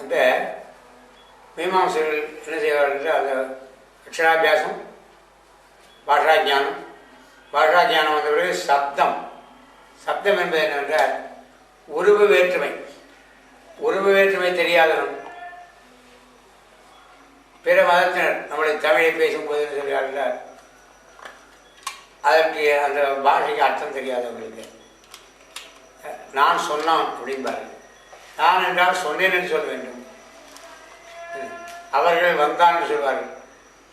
அந்த மீமாம்சைகள் என்ன செய்வார்கள்? அந்த அக்ஷராபியாசம், பாஷாஜானம், பாஷாஜானம் வந்த பிறகு சப்தம். சப்தம் என்பது என்னவென்றால் உருவு வேற்றுமை. உருவு வேற்றுமை தெரியாதவன் பிற மதத்தினர் நம்முடைய தமிழை பேசும்போது சொல்கிறார்கள், அதற்கு அந்த பாஷைக்கு அர்த்தம் தெரியாதவங்களுக்கு நான் சொன்னான் அப்படின்பார்கள். நான் என்றால் சொன்னேன் என்று சொல்ல வேண்டும். அவர்கள் வந்தான் என்று சொல்வார்கள்.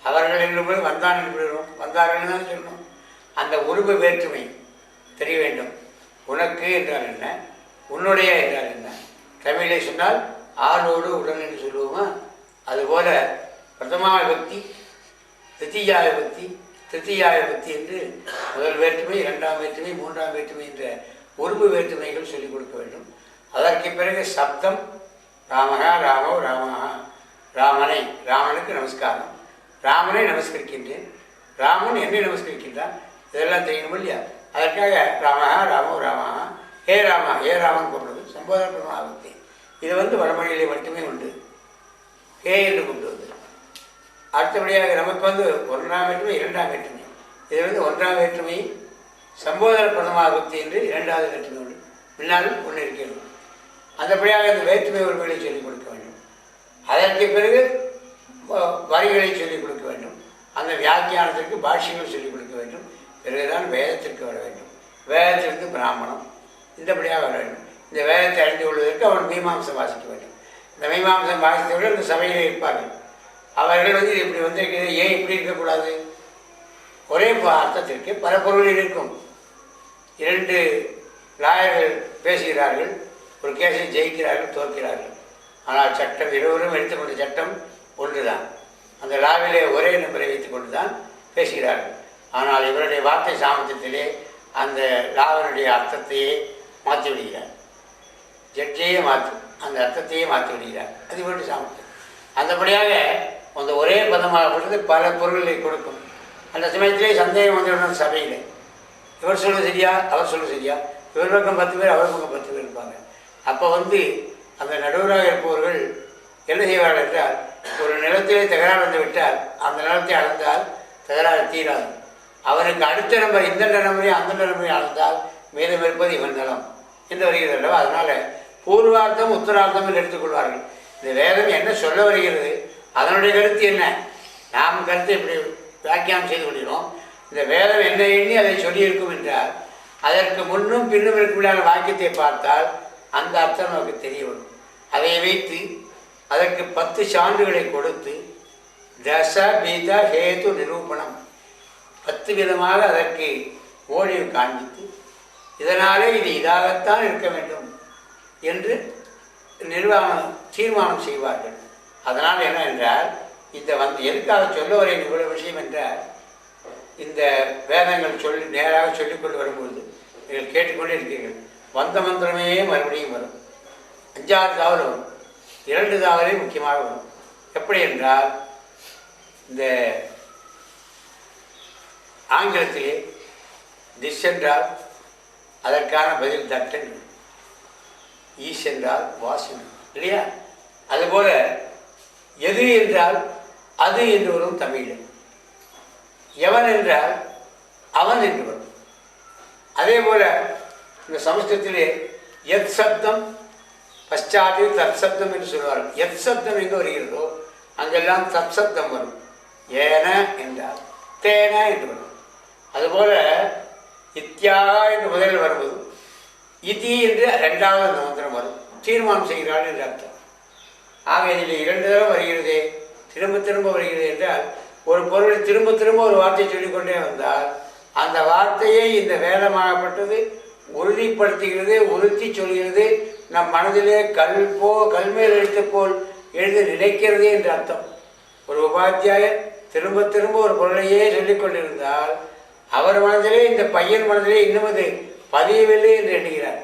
அவர்கள் என்று வந்தான் என்று வந்தார்கள் தான் சொல்லணும். அந்த உருவ வேற்றுமை தெரிய வேண்டும். உனக்கு என்றால் என்ன, உன்னுடைய என்றால் என்ன. தமிழை சொன்னால் ஆளோடு உடன் என்று சொல்லுவோமா, அதுபோல பிரதமா விபக்தி, தித்தியா விபக்தி, திருத்தியா விபக்தி என்று முதல் வேற்றுமை, இரண்டாம் வேற்றுமை, மூன்றாம் வேற்றுமை என்ற உருவு வேற்றுமைகள் சொல்லிக் கொடுக்க வேண்டும். அதற்கு பிறகு சப்தம், ராமகா ராமோ ராமஹா, ராமனை, ராமனுக்கு நமஸ்காரம், ராமனை நமஸ்கரிக்கின்றேன், ராமன் என்னை நமஸ்கரிக்கின்றான், இதெல்லாம் தெரியணும் இல்லையா? அதற்காக ராமஹா ராமோ ராமஹா, ஹே ராமா, ஹே ராமன் கூப்பிடுவது சம்போதன பிரமாபக்தி. இது வடமொழியிலே மட்டுமே உண்டு, ஹே என்று கூப்பிடுவது. அடுத்தபடியாக நமக்கு ஒன்றாம் வேற்றுமை, இரண்டாம் வேற்றுமை. இது ஒன்றாம் வேற்றுமை சம்போதன பிரதமாபக்தி என்று இரண்டாவது வேற்றுமை உண்டு, பின்னால் ஒன்று இருக்கிறது. அந்தபடியாக இந்த வேற்றுமை ஒருமைகளை சொல்லிக் கொடுக்க வேண்டும். அதற்கு பிறகு வரிகளை சொல்லிக் கொடுக்க வேண்டும். அந்த வியாக்கியானத்திற்கு பாஷ்யங்கள் சொல்லிக் கொடுக்க வேண்டும். பிறகுதான் வேதத்திற்கு வர வேண்டும். வேதத்திற்கு பிராமணம் இந்தபடியாக வர வேண்டும். இந்த வேதத்தை அறிந்து கொள்வதற்கு அவன் மீமாம்சம் வாசிக்க வேண்டும். இந்த மீமாம்சம் வாசித்தவர்கள் இந்த சபையிலே இருப்பார்கள். அவர்கள் இது இப்படி வந்திருக்கிறது, ஏன் இப்படி இருக்கக்கூடாது? ஒரே அர்த்தத்திற்கு பல பொருளில் இருக்கும். இரண்டு லாயர்கள் பேசுகிறார்கள், ஒரு கேஸை ஜெயிக்கிறார்கள், தோற்கிறார்கள். ஆனால் சட்டம் இருவரும் எடுத்துக்கொண்ட சட்டம் ஒன்றுதான். அந்த லாவிலே ஒரே நம்பரை வைத்துக் கொண்டு தான் பேசுகிறார்கள். ஆனால் இவருடைய வார்த்தை சாமர்த்தியத்திலே அந்த லாவனுடைய அர்த்தத்தையே மாற்றி விடுகிறார். ஜட்ஜையே அந்த அர்த்தத்தையே மாற்றி விடுகிறார். அது இவருடைய சாமர்த்தியம். அந்தபடியாக அந்த ஒரே பதமாகப்பட்டது பல பொருள்களை கொடுக்கும். அந்த சமயத்திலே சந்தேகம் வந்துவிடும் சபையில். இவர் சொல்ல சரியா, அவர் சொல்ல சரியா, இவர் பக்கம் 10 பேர், அவர் பக்கம் 10 பேர் இருப்பாங்க. அப்போ அந்த நடுவராக இருப்பவர்கள் என்ன செய்வார்கள் என்றால், ஒரு நிலத்திலே தகராறு வந்து விட்டால் அந்த நிலத்தை அளந்தால் தகராறு தீராது. அவனுக்கு அடுத்த நம்பர் இந்த நம்பரையும் அந்த நம்பரையும் அளந்தால் மீதம் இருப்பது இவன் நிலம் என்று வருகிறது அல்லவா? அதனால் பூர்வார்த்தம் உத்தரார்த்தம் என்று எடுத்துக்கொள்வார்கள். இந்த வேதம் என்ன சொல்ல வருகிறது, அதனுடைய கருத்து என்ன, நாம் கருத்தை இப்படி வியாக்கியானம் செய்து கொள்கிறோம். இந்த வேதம் என்ன எண்ணி அதை சொல்லியிருக்கும் என்றால் அதற்கு முன்னும் பின்னும் இருக்கக்கூடிய வாக்கியத்தை பார்த்தால் அந்த அர்த்தம் நமக்கு தெரிய வரும். அதை வைத்து அதற்கு 10 சான்றுகளை கொடுத்து தச பீத ஹேது நிரூபணம் 10 விதமாக அதற்கு ஓடியை காண்பித்து இதனாலே இது இதாகத்தான் இருக்க வேண்டும் என்று தீர்மானம் செய்வார்கள். அதனால் என்ன என்றால், இந்த எதுக்காக சொல்ல வரேன் இவ்வளவு விஷயம் என்றால், இந்த வேதங்கள் நேராக சொல்லிக்கொண்டு வரும்பொழுது நீங்கள் கேட்டுக்கொண்டே இருக்கிறீர்கள். வந்த மந்திரமே மறுபடியும் வரும். 5-6 தாவல் வரும், 2 தாவலே முக்கியமாக வரும். எப்படி என்றால், இந்த ஆங்கிலத்திலே திஸ் என்றால் அதற்கான பதில் தட் என்று, ஈஸ் என்றால் வாஸ் இல்லையா? அதுபோல எது என்றால் அது என்று வரும் தமிழில். எவன் என்றால் அவன் என்று வரும். அதே போல இந்த சமஸ்கிருதத்திலே எத் சப்தம் பశ్చాத்து தத் சப்தம் என்று சொல்வார்கள். எத் சப்தம் எங்கு வருகிறதோ அங்கெல்லாம் தத் சப்தம் வரும். ஏன என்றால் தேன என்று வரும். அதுபோல இத்தியாக என்று முதலில் வருவது, இதி என்று 2வது மந்திரம் வரும். தீர்மானம் செய்கிறாள் என்று அர்த்தம். ஆக இதில் 2 தடவை வருகிறதே, திரும்ப திரும்ப வருகிறது என்றால், ஒரு பொருளை திரும்ப திரும்ப ஒரு வார்த்தை சொல்லிக்கொண்டே வந்தால் அந்த வார்த்தையை இந்த வேதமாகப்பட்டது உறுதிப்படுத்துகிறது, உறுத்தி சொல்கிறது. நம் மனதிலே கல்மேல் எழுத்து போல் எழுத நினைக்கிறது என்று அர்த்தம். ஒரு உபாத்தியாயர் திரும்ப திரும்ப ஒரு பொருளையே சொல்லிக் கொண்டிருந்தால் அவர் மனதிலே, இந்த பையன் மனதிலே இன்னும் அது பதியவில்லை என்று எண்ணுகிறார்.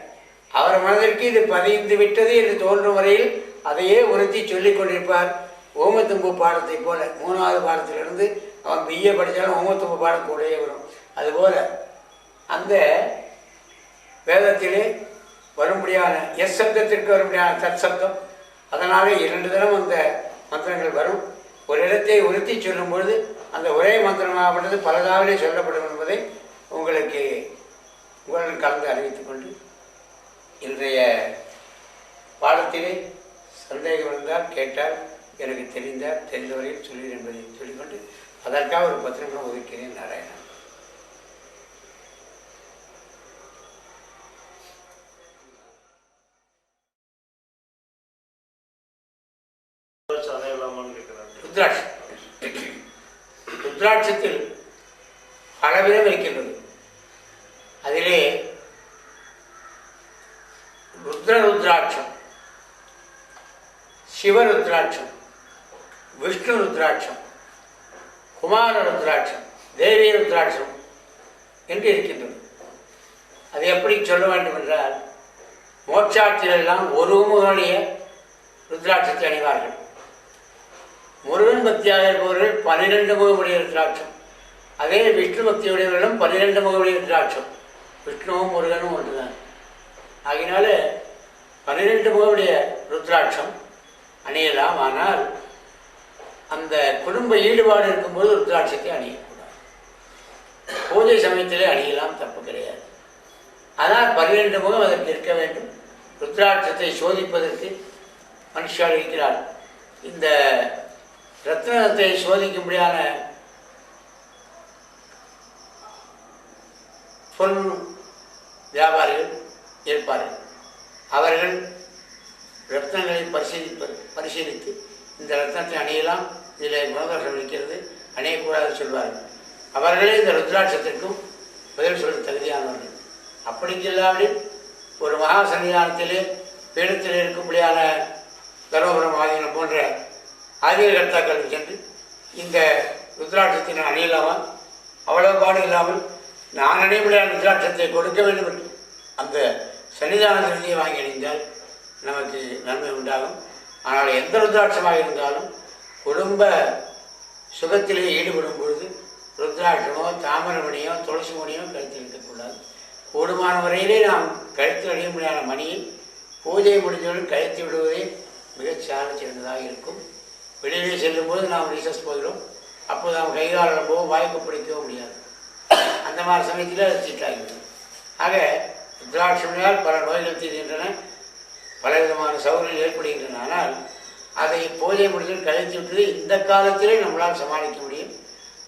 அவர் மனதிற்கு இது பதிந்து விட்டது என்று தோன்றும் வரையில் அதையே உறுத்தி சொல்லிக் கொண்டிருப்பார். ஓமத்தும்பு பாடத்தை போல 3வது பாடத்திலிருந்து அவன் பிஏ படித்தாலும் ஓமத்தும்பு பாடம் கூடயே வரும். அதுபோல அந்த வேதத்திலே வரும்படியான எஸ் சப்தத்திற்கு வரும்படியான தத் சப்தம், அதனாலே 2 தரம் அந்த மந்திரங்கள் வரும். ஒரு இடத்தை உறுத்தி சொல்லும் பொழுது அந்த ஒரே மந்திரமாகப்பட்டது பலதாவிலே சொல்லப்படும் என்பதை உங்களுக்கு உங்களுடன் கலந்து அறிவித்துக் கொண்டு இன்றைய பாடத்திலே சந்தேகம் இருந்தால் கேட்டால் எனக்கு தெரிந்தவரையில் சொல்லுவேன் என்பதை சொல்லிக்கொண்டு அதற்காக ஒரு 10 நிமிடம் ஒதுக்கிறேன். நாராயணன். ருத்ராட்சத்தில் பலவிதம் இருக்கின்றது. அதிலே ருத்ராட்சம், சிவருத்ராட்சம், விஷ்ணு ருத்ராட்சம், குமார ருத்ராட்சம், தேவி ருத்ராட்சம் என்று இருக்கின்றது. அது எப்படி சொல்ல வேண்டும் என்றால், மோட்சாட்சியெல்லாம் ஒரு முகமுடைய ருத்ராட்சத்தை அணிவார்கள். முருகன் பக்தியாக இருப்பவர்கள் 12 முகமுடைய ருத்ராட்சம். அதே விஷ்ணு பக்தியுடையவர்களும் 12 முகமுடைய ருத்ராட்சம். விஷ்ணுவும் முருகனும் ஒன்றுதான். ஆகினால 12 முகமுடைய ருத்ராட்சம் அணியலாம். ஆனால் அந்த குடும்ப ஈடுபாடு இருக்கும்போது ருத்ராட்சத்தை அணியக்கூடாது. பூஜை சமயத்திலே அணியலாம், தப்பு கிடையாது. ஆனால் 12 முகம் அதற்கு இருக்க வேண்டும். ருத்ராட்சத்தை சோதிப்பதற்கு மனுஷால் இருக்கிறார். இந்த ரத்னத்தை சோதிக்கும்படியான பொன் வியாபாரிகள் இருப்பார்கள். அவர்கள் ரத்னங்களை பரிசீலித்து இந்த ரத்னத்தை அணியலாம், இதில் குணதோஷம் இருக்கிறது, அணியக்கூடாது சொல்வார்கள். அவர்களே இந்த ருத்ராட்சத்திற்கும் பதில் சொல்ல தகுதியானவர்கள். அப்படி இல்லாமல் ஒரு மகா சன்னிதானத்திலே பீடத்தில் இருக்கும்படியான தரோபுரம் ஆதீனம் போன்ற ஆதிக கர்த்தாக்களுக்கு சென்று இந்த ருத்ராட்சத்தினை அணியலாமா? அவ்வளவு பாடு இல்லாமல் நான் அணியப்படியான ருத்ராட்சத்தை கொடுக்க வேண்டும் என்று அந்த சன்னிதானத்திலேயே வாங்கி அணிந்தால் நமக்கு நன்மை உண்டாகும். ஆனால் எந்த ருத்ராட்சமாக இருந்தாலும் குடும்ப சுகத்திலே ஈடுபடும் பொழுது ருத்ராட்சமோ தாமரமணியோ துளசி மணியோ கழுத்தில் இருக்கக்கூடாது. கூடுமான வரையிலே நாம் கழுத்தில் அணிய முடியாத மணியை பூஜை முடிந்தவுடன் கழுத்தி விடுவதே மிகச் சால சிறந்ததாக இருக்கும். வெளியிலே செல்லும்போது நாம் ரிசர்ச் போகிறோம், அப்போது நாம் கைகாலம் போக வாய்ப்பு பிடிக்கவோ முடியாது. அந்த மாதிரி சமயத்தில் அது சீட்டாகிவிடும். ஆக ருத்ராட்சமினால் பல நோய்கள் தீர்கின்றன, பலவிதமான சௌகரியங்கள் ஏற்படுகின்றன. ஆனால் அதை பூஜை முடிஞ்சு கழித்து விட்டது இந்த காலத்திலே நம்மளால் சமாளிக்க முடியும்.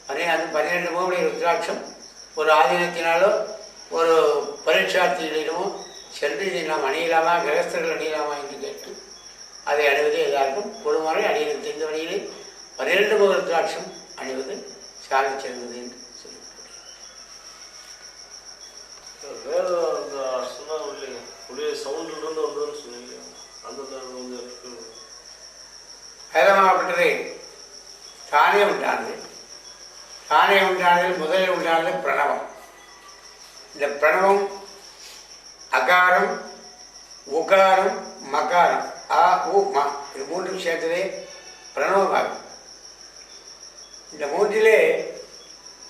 அது 12 முகமுடைய ருத்ராட்சம் ஒரு ஆதீனத்தினாலோ ஒரு பரீட்சார்த்திகளிடமோ சென்று இதை நாம் அணியலாமா, கிரகஸ்தர்கள் அணியலாமா என்று கேட்டு அதை அணிவது எல்லாருக்கும் பொதுவாக அணியில் தெரிந்த வழியிலே 12 முக ருத்ராட்சம் அணிவது சாலை சிறந்தது என்று வேதமாகப்பட்டது தானே உண்டானது. தானே உண்டானதில் முதலில் உண்டானது பிரணவம். இந்த பிரணவம் அகாரம், உகாரம், மகாரம், ஆ உ மா, இது மூன்றும் சேர்ந்ததே பிரணவமாகும். இந்த மூன்றிலே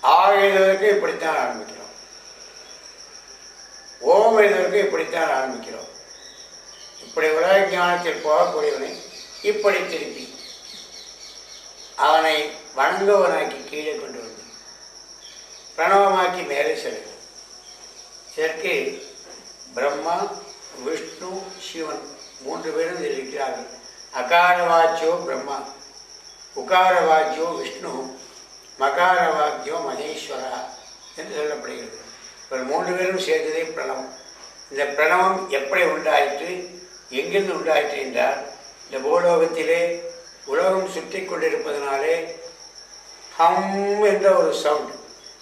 ஆ எழுதுவதற்கு இப்படித்தான் ஆரம்பிக்கிறோம், ஓம் எழுதுவதற்கு இப்படித்தான் ஆரம்பிக்கிறோம். இப்படி உலக ஞானத்தில் போகக்கூடியவனை இப்படி திருப்பி அவனை வணங்குவனாக்கி கீழே கொண்டு வந்து பிரணவமாக்கி மேலே செல்லும். இதற்கு பிரம்மா, விஷ்ணு, சிவன் 3 பேரும் இருக்கிறார்கள். அகாரவாச்சியோ பிரம்மா, உகாரவாச்சியோ விஷ்ணு, மகாரவாக்கியோ மகேஸ்வரா என்று சொல்லப்படுகிறது. இவர் 3 பேரும் சேர்ந்ததே பிரணவம். இந்த பிரணவம் எப்படி உண்டாயிற்று, எங்கிருந்து உண்டாயிற்று என்றால், இந்த பூலோகத்திலே உலகம் சுற்றி கொண்டிருப்பதனாலே ஹம் என்ற ஒரு சவுண்ட்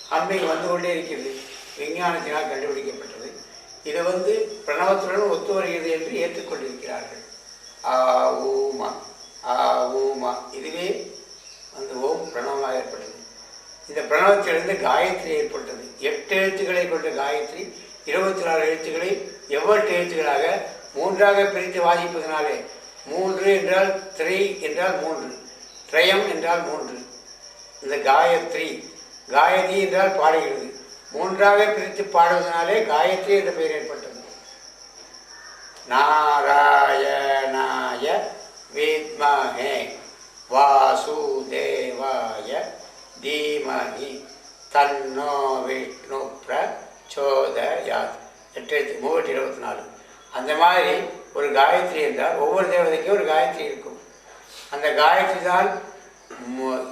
ஹம்மிங் வந்து கொண்டே இருக்கிறது. விஞ்ஞானத்தினால் கண்டுபிடிக்கப்பட்டது. இது பிரணவத்துடன் ஒத்து வருகிறது என்று ஏற்றுக்கொண்டிருக்கிறார்கள். ஆ ஊமா, ஆ ஊமா, இதுவே அந்த ஓம் பிரணவமாக ஏற்பட்டது. இந்த பிரணவத்திலிருந்து காயத்ரி ஏற்பட்டது. 8 எழுத்துக்களை கொண்ட காயத்ரி 24 எழுத்துக்களை 8 எழுத்துக்களாக 3ஆக பிரித்து வாசிப்பதனாலே 3 என்றால் 3 என்றால் 3, திரயம் என்றால் 3. இந்த காயத்ரி, காயத்ரி என்றால் பாடுகிறது. 3ஆக பிரித்து பாடுவதனாலே காயத்ரி என்ற பெயர் ஏற்பட்டது. நாராயணாய வித்மஹே வாசுதேவாய தீமஹி தன்னோ விஷ்ணு பிரச்சோதயாத். 8/24. அந்த மாதிரி ஒரு காயத்ரி என்றால் ஒவ்வொரு தேவதைக்கும் ஒரு காயத்ரி இருக்கும். அந்த காயத்ரி தான்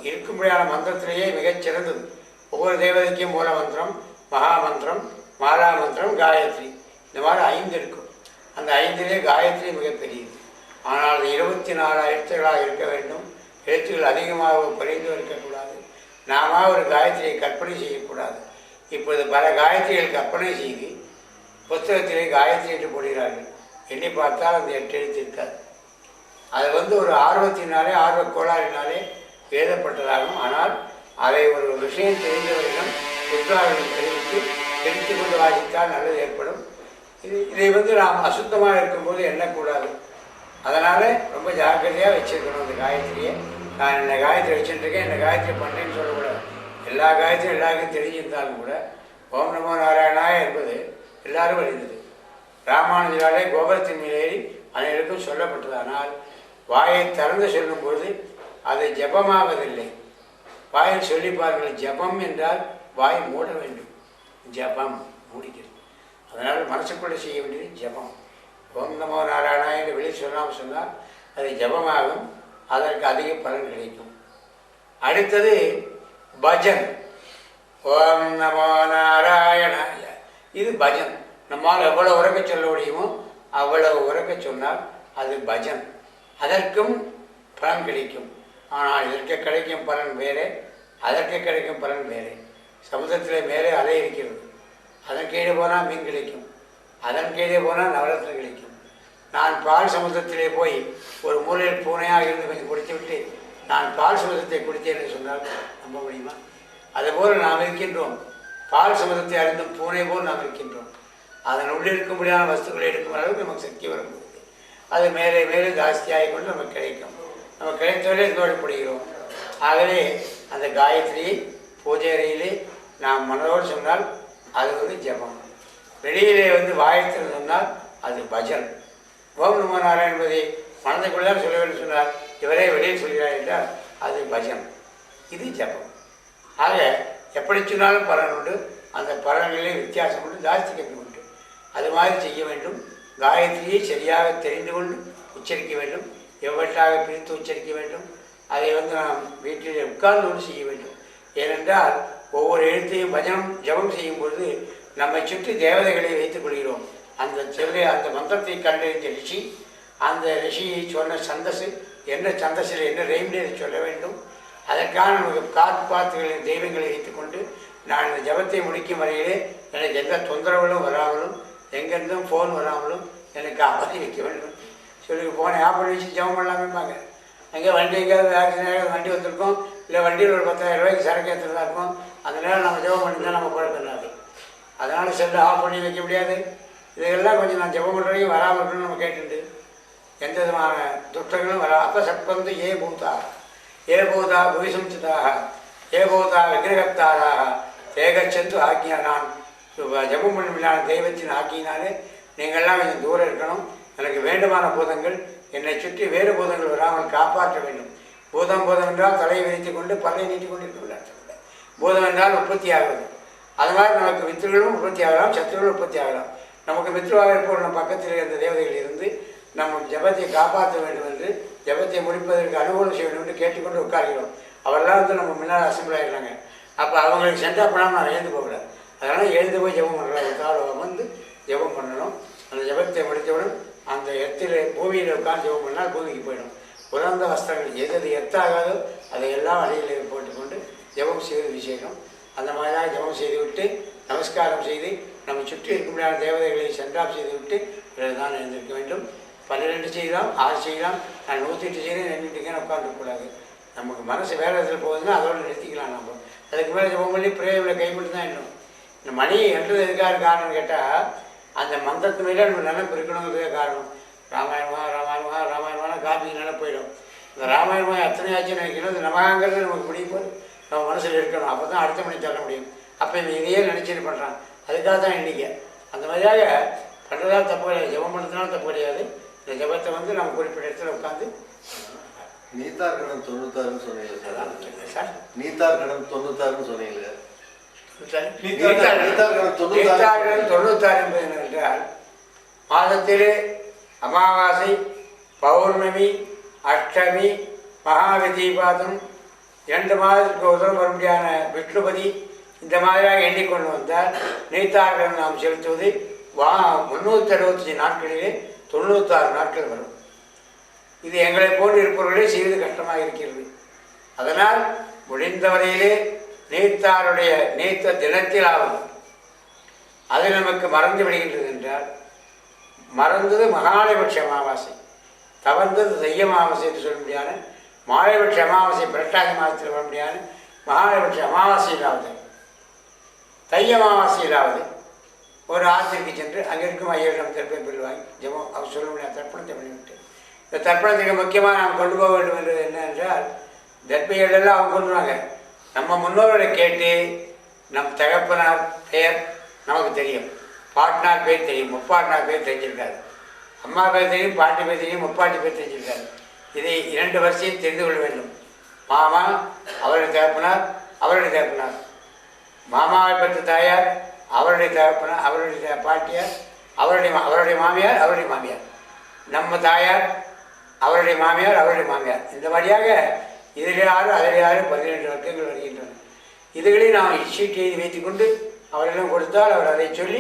இருக்கும்படியான மந்திரத்திலேயே மிகச்சிறந்தது. ஒவ்வொரு தேவதைக்கும் மூல மந்திரம், மகாமந்திரம், மாலா மந்திரம், காயத்ரி, இந்த மாதிரி 5 இருக்கும். அந்த 5லே காயத்ரி மிகப்பெரியது. ஆனால் அது 24 எழுத்துக்களாக இருக்க வேண்டும். எழுத்துக்கள் அதிகமாக குறைந்து இருக்கக்கூடாது. நாம ஒரு காயத்ரியை கற்பனை செய்யக்கூடாது. இப்பொழுது பல காயத்ரிகள் கற்பனை செய்து புத்தகத்திலே காயத்ரி என்று போடுகிறார்கள். எண்ணி பார்த்தால் அந்த 8 எழுத்து இருக்காது. அது ஒரு ஆர்வத்தினாலே, ஆர்வ கோளாறினாலே எழுதப்பட்டதாகும். ஆனால் அதை ஒரு விஷயம் தெரிந்தவரிடம் புத்தகங்கள் தெரிவித்து தெரிந்து கொண்டு வாசித்தால் நல்லது ஏற்படும். இதை நாம் அசுத்தமாக இருக்கும்போது எண்ணக்கூடாது. அதனால் ரொம்ப ஜாக்கிரதையாக வச்சுருக்கணும் அந்த காயத்ரியை. நான் இந்த காயத்ரி வச்சுட்டுருக்கேன், இந்த காயத்ரி பண்ணுறேன்னு சொல்லக்கூடாது. எல்லா காயத்ரியும் எல்லாருக்கும் தெரிஞ்சிருந்தாலும் கூட ஓம் நமோ நாராயணாய என்பது எல்லாரும் அறிந்தது. ராமானுஜராலே கோபுரத்தின் மேலேறி அனைவருக்கும் சொல்லப்பட்டது. ஆனால் வாயை திறந்து சொல்லும்போது அது ஜபமாவதில்லை. வாயில் சொல்லிப்பார்கள். ஜபம் என்றால் வாய் மூட வேண்டும். ஜபம் மூடிக்கிறது. அதனால் மனசுக்குள்ளே செய்ய வேண்டியது ஜபம். ஓம் நமோ நாராயணா என்று வெளியே சொல்லாமல் சொன்னால் அது ஜபமாகும். அதற்கு அதிக பலன் கிடைக்கும். அடுத்தது பஜன். ஓம் நமோ நாராயணாய, இது பஜன். நம்மால் எவ்வளவு உறக்க சொல்ல முடியுமோ அவ்வளவு உறக்க சொன்னால் அது பஜன். அதற்கும் பலன் கிடைக்கும். ஆனால் இதற்கு கிடைக்கும் பலன் வேறே, அதற்கு கிடைக்கும் பலன் வேறே. சமுதிரத்தில் மேலே அலை இருக்கிறது, அதன் கீழே போனால் மீன் கிடைக்கும், அதன் கீழே போனால் நவரத்தினம் கிடைக்கும். நான் பால் சமுதிரத்திலே போய் ஒரு மூலையில் பூனையாக இருந்து கொஞ்சம் குடித்து விட்டு நான் பால் சமுதிரத்தை குடித்தேன் என்று சொன்னால் நம்ப முடியுமா? அதுபோல் நாம் இருக்கின்றோம். பால் சமுதிரத்தை அறிந்தும் பூனை போல் நாம் இருக்கின்றோம். அதன் உள்ளிருக்கும்படியான வஸ்துக்களை எடுக்கும் அளவுக்கு நமக்கு சக்தி வரும்போது அது மேலே மேலே ஜாஸ்தியாகி கொண்டு நமக்கு கிடைக்கும். நம்ம கிடைத்தவர்களே தோழப்படுகிறோம். ஆகவே அந்த காயத்ரி பூஜை அறையிலே நாம் மனதோடு சொன்னால் அது ஜபம். வெளியிலே வாயத்தில் சொன்னால் அது பஜன். ஓம் நமோ நாராயண என்பதை மனதுக்குள்ளார் சொல்ல வேண்டும் சொன்னால் இவரே வெளியில் சொல்கிறார் என்றால் அது பஜன். இது ஜபம். ஆக எப்படி சொன்னாலும் பலன் உண்டு. அந்த பலன்களிலே வித்தியாசம் உண்டு, ஜாஸ்தி கம்மி உண்டு. அது மாதிரி செய்ய வேண்டும். காயத்ரியை சரியாக தெரிந்து கொண்டு உச்சரிக்க வேண்டும். எவ்வளவாக பிரித்து உச்சரிக்க வேண்டும். அதை நாம் வீட்டிலே உட்கார்ந்து கொண்டு செய்ய வேண்டும். ஏனென்றால் ஒவ்வொரு எழுத்தையும் பஜனம் ஜபம் செய்யும் பொழுது நம்மை சுற்றி தேவதைகளை வைத்துக் கொள்கிறோம். அந்த அந்த மந்திரத்தை கண்டறிந்த ரிஷி, அந்த ரிஷியை சொன்ன சந்தசு என்ன, சந்தசில் என்ன ரெய்ம்னு சொல்ல வேண்டும். அதற்கான நமக்கு காப்பாற்றுகளின் தெய்வங்களை வைத்துக்கொண்டு நான் இந்த ஜபத்தை முடிக்கும் வரையிலே எனக்கு எந்த தொந்தரவுகளும் வராமலும் எங்கேருந்தும் ஃபோன் வராமலும் எனக்கு அவதி வைக்க வேண்டும். சொல்லி ஃபோனை ஆஃப் பண்ணி வச்சு ஜபம் பண்ணலாமேப்பாங்க. அங்கே வண்டி எங்கேயாவது ஆக்சிடென்ட் வண்டி வந்திருக்கோம், இல்லை வண்டியில் ஒரு 10,000 ரூபாய்க்கு சரக்கு ஏற்றுறதா இருக்கும். அந்த நேரம் நம்ம ஜபம் பண்ணிதான் நம்ம குழப்பம். அதனால் செல்லு ஆஃப் பண்ணி வைக்க முடியாது. இதையெல்லாம் கொஞ்சம் நான் ஜபம் பண்ணுறதையும் வராமல் இருக்கணும்னு நம்ம கேட்டுட்டு எந்த விதமான துற்றங்களும் வரா. அப்போ சத்பந்து ஏ பூதா புவிசம்சிதாக ஏ பூதா விக்கிரகத்தாராக தேகச்சந்து ஆக்கியா. நான் ஜபம் பண்ணுமில்லான தெய்வத்தின் ஆக்கியினாலே நீங்கள்லாம் கொஞ்சம் தூரம் இருக்கணும். எனக்கு வேண்டுமான பூதங்கள் என்னை சுற்றி வேறு பூதங்கள் வராமல் காப்பாற்ற வேண்டும். பூதம் என்றால் தலையை விரித்து கொண்டு பல்லை நீட்டி கொண்டு இருக்க. பூதம் என்றால் உற்பத்தி ஆகிறது. அது மாதிரி நமக்கு மித்திரர்களும் உற்பத்தி ஆகலாம், சத்துருகளும் உற்பத்தி ஆகலாம். நமக்கு மித்திரவாக இருப்போர் நம் பக்கத்தில் இருந்த தேவதைகள் இருந்து நம்ம ஜபத்தை காப்பாற்ற வேண்டும் என்று, ஜபத்தை முடிப்பதற்கு அனுகூலம் செய்ய வேண்டும் என்று கேட்டுக்கொண்டு உட்கார்கிறோம். அவரெல்லாம் நம்ம முன்னால் அசம்பிள் ஆகிடுறாங்க. அப்போ அவங்களுக்கு சென்டர் பண்ணாமல் நான் எழுந்து போகக்கூடாது. அதனால் எழுந்து போய் ஜபம் பண்ணுறாங்க. காலம் ஜபம் பண்ணணும். அந்த ஜபத்தை முடித்தவுடன் அந்த எத்திலே பூமியில் உட்கார்ந்து ஜபம் பண்ணால் பூமிக்கு போயிடும். உலர்ந்த வஸ்திரங்கள் எது எத்தாகாதோ அதையெல்லாம் அடியில் போட்டுக்கொண்டு ஜபம் செய்வது விசேஷம். அந்த மாதிரியாக ஜபம் செய்துவிட்டு நமஸ்காரம் செய்து நம்ம சுற்றி இருக்கும்படியான தேவதைகளை சென்றாப் செய்துவிட்டு தான் எழுந்திருக்க வேண்டும். 12 செய்யலாம், 6 செய்யலாம். நான் 108 செய்கிறேன், நின்றுட்டுக்கேன்னு உட்காந்துருக்கூடாது. நமக்கு மனசு வேலை இடத்துல போகுதுன்னா அதோடு நிறுத்திக்கலாம். நம்ம அதுக்கு மேலே ஜபம் பண்ணி பிரேமில் கைப்பட்டு தான் எண்ணும். இந்த மணி என்றது எதுக்காக காரணம்னு கேட்டால் அந்த மந்திரத்து மேலே நம்ம நினைப்பு இருக்கணுங்கிறதே காரணம். ராமாயணமான காப்பிக்கு நினைப்பு போயிடும். இந்த ராமாயணமாக எத்தனை ஆச்சுன்னு நினைக்கணும். இந்த நமகாங்கிறது நமக்கு முடியும் நம்ம மனசில் இருக்கணும். அப்போ தான் அடுத்த மணி தள்ள முடியும். அப்போ இவன் இதையே நினச்சிட்டு பண்ணுறான். அதுக்காக தான் எண்ணிக்கை. அந்த மாதிரியாக பண்ணுறதால் தப்பு கிடையாது, ஜபம் பண்ணுறதுனால தப்பு கிடையாது. இந்த ஜபத்தை நம்ம குறிப்பிட்ட இடத்துல உட்காந்து நீத்தார் கடன் 96ன்னு சொன்னீங்க சார். நீத்தார் கடன் 96ன்னு சொன்னீங்க. நீத்தார் கடன் 96 என்பது என்னவென்றால் மாதத்திலே அமாவாசை, பௌர்ணமி, அஷ்டமி, மகாவிதிபாதம் 2 மாதத்துக்கு ஒரு தரம் வரும்படியான விஷ்ணுபதி இந்த மாதிரியாக எண்ணிக்கொண்டு வந்தால் நீத்தார்கள் நாம் செலுத்துவது 365 நாட்களிலே 96 நாட்கள் வரும். இது எங்களை போன்று இருப்பவர்களே செய்வது கஷ்டமாக இருக்கிறது. அதனால் முடிந்தவரையிலே நீத்தாருடைய நீத்த தினத்தில் ஆகும். அது நமக்கு மறந்து விடுகின்றது என்றால், மறந்தது மகாலயபட்ச அமாவாசை, தவறுந்தது தைய அமாவாசை என்று சொல்ல முடியாது. மாலைபட்ச அமாவாசை புரட்டாதி மாதத்தில் வர முடியாது. மகாலயபட்ச அமாவாசையிலாவது தைய அமாவாசையிலாவது ஒரு ஆற்றிற்கு சென்று அங்கே இருக்கும் ஐயரிடம் திருப்பி பெறுவாங்க. ஜெபம் அவர் சொல்ல முடியாது, தர்ப்பணத்தை பண்ணிவிட்டு. இந்த தர்ப்பணத்துக்கு முக்கியமாக நாம் கொண்டு போக வேண்டும் என்றது என்ன என்றால், தர்ப்பைகளெல்லாம் அவங்க கொண்டுவாங்க. நம்ம முன்னோர்களை கேட்டு நம் தகப்பனார் பெயர் நமக்கு தெரியும், பாட்னார் பேர் தெரியும், முப்பாட்னார் பேர் தெரிஞ்சிருக்காரு, அம்மா பேர் தெரியும், பாட்டி பேர் தெரியும், முப்பாட்டி பேர் தெரிஞ்சிருக்காரு. இதை 2 வரிசையும் தெரிந்து கொள்ள வேண்டும். மாமா அவருடைய தகப்பனார், அவருடைய தகப்பனார், மாமாவை பெற்ற தாயார் அவருடைய தகப்பனார், அவருடைய பாட்டியார், அவருடைய மாமியார், அவருடைய மாமியார், நம்ம தாயார் அவருடைய மாமியார், அவருடைய மாமியார். இந்த மாதிரியாக இதில் 6 அதில் 6 12 வர்க்கங்கள் வருகின்றன. இதுகளை நாம் சீட்டு எழுதி வைத்துக்கொண்டு அவரிடம் கொடுத்தால் அவர் அதை சொல்லி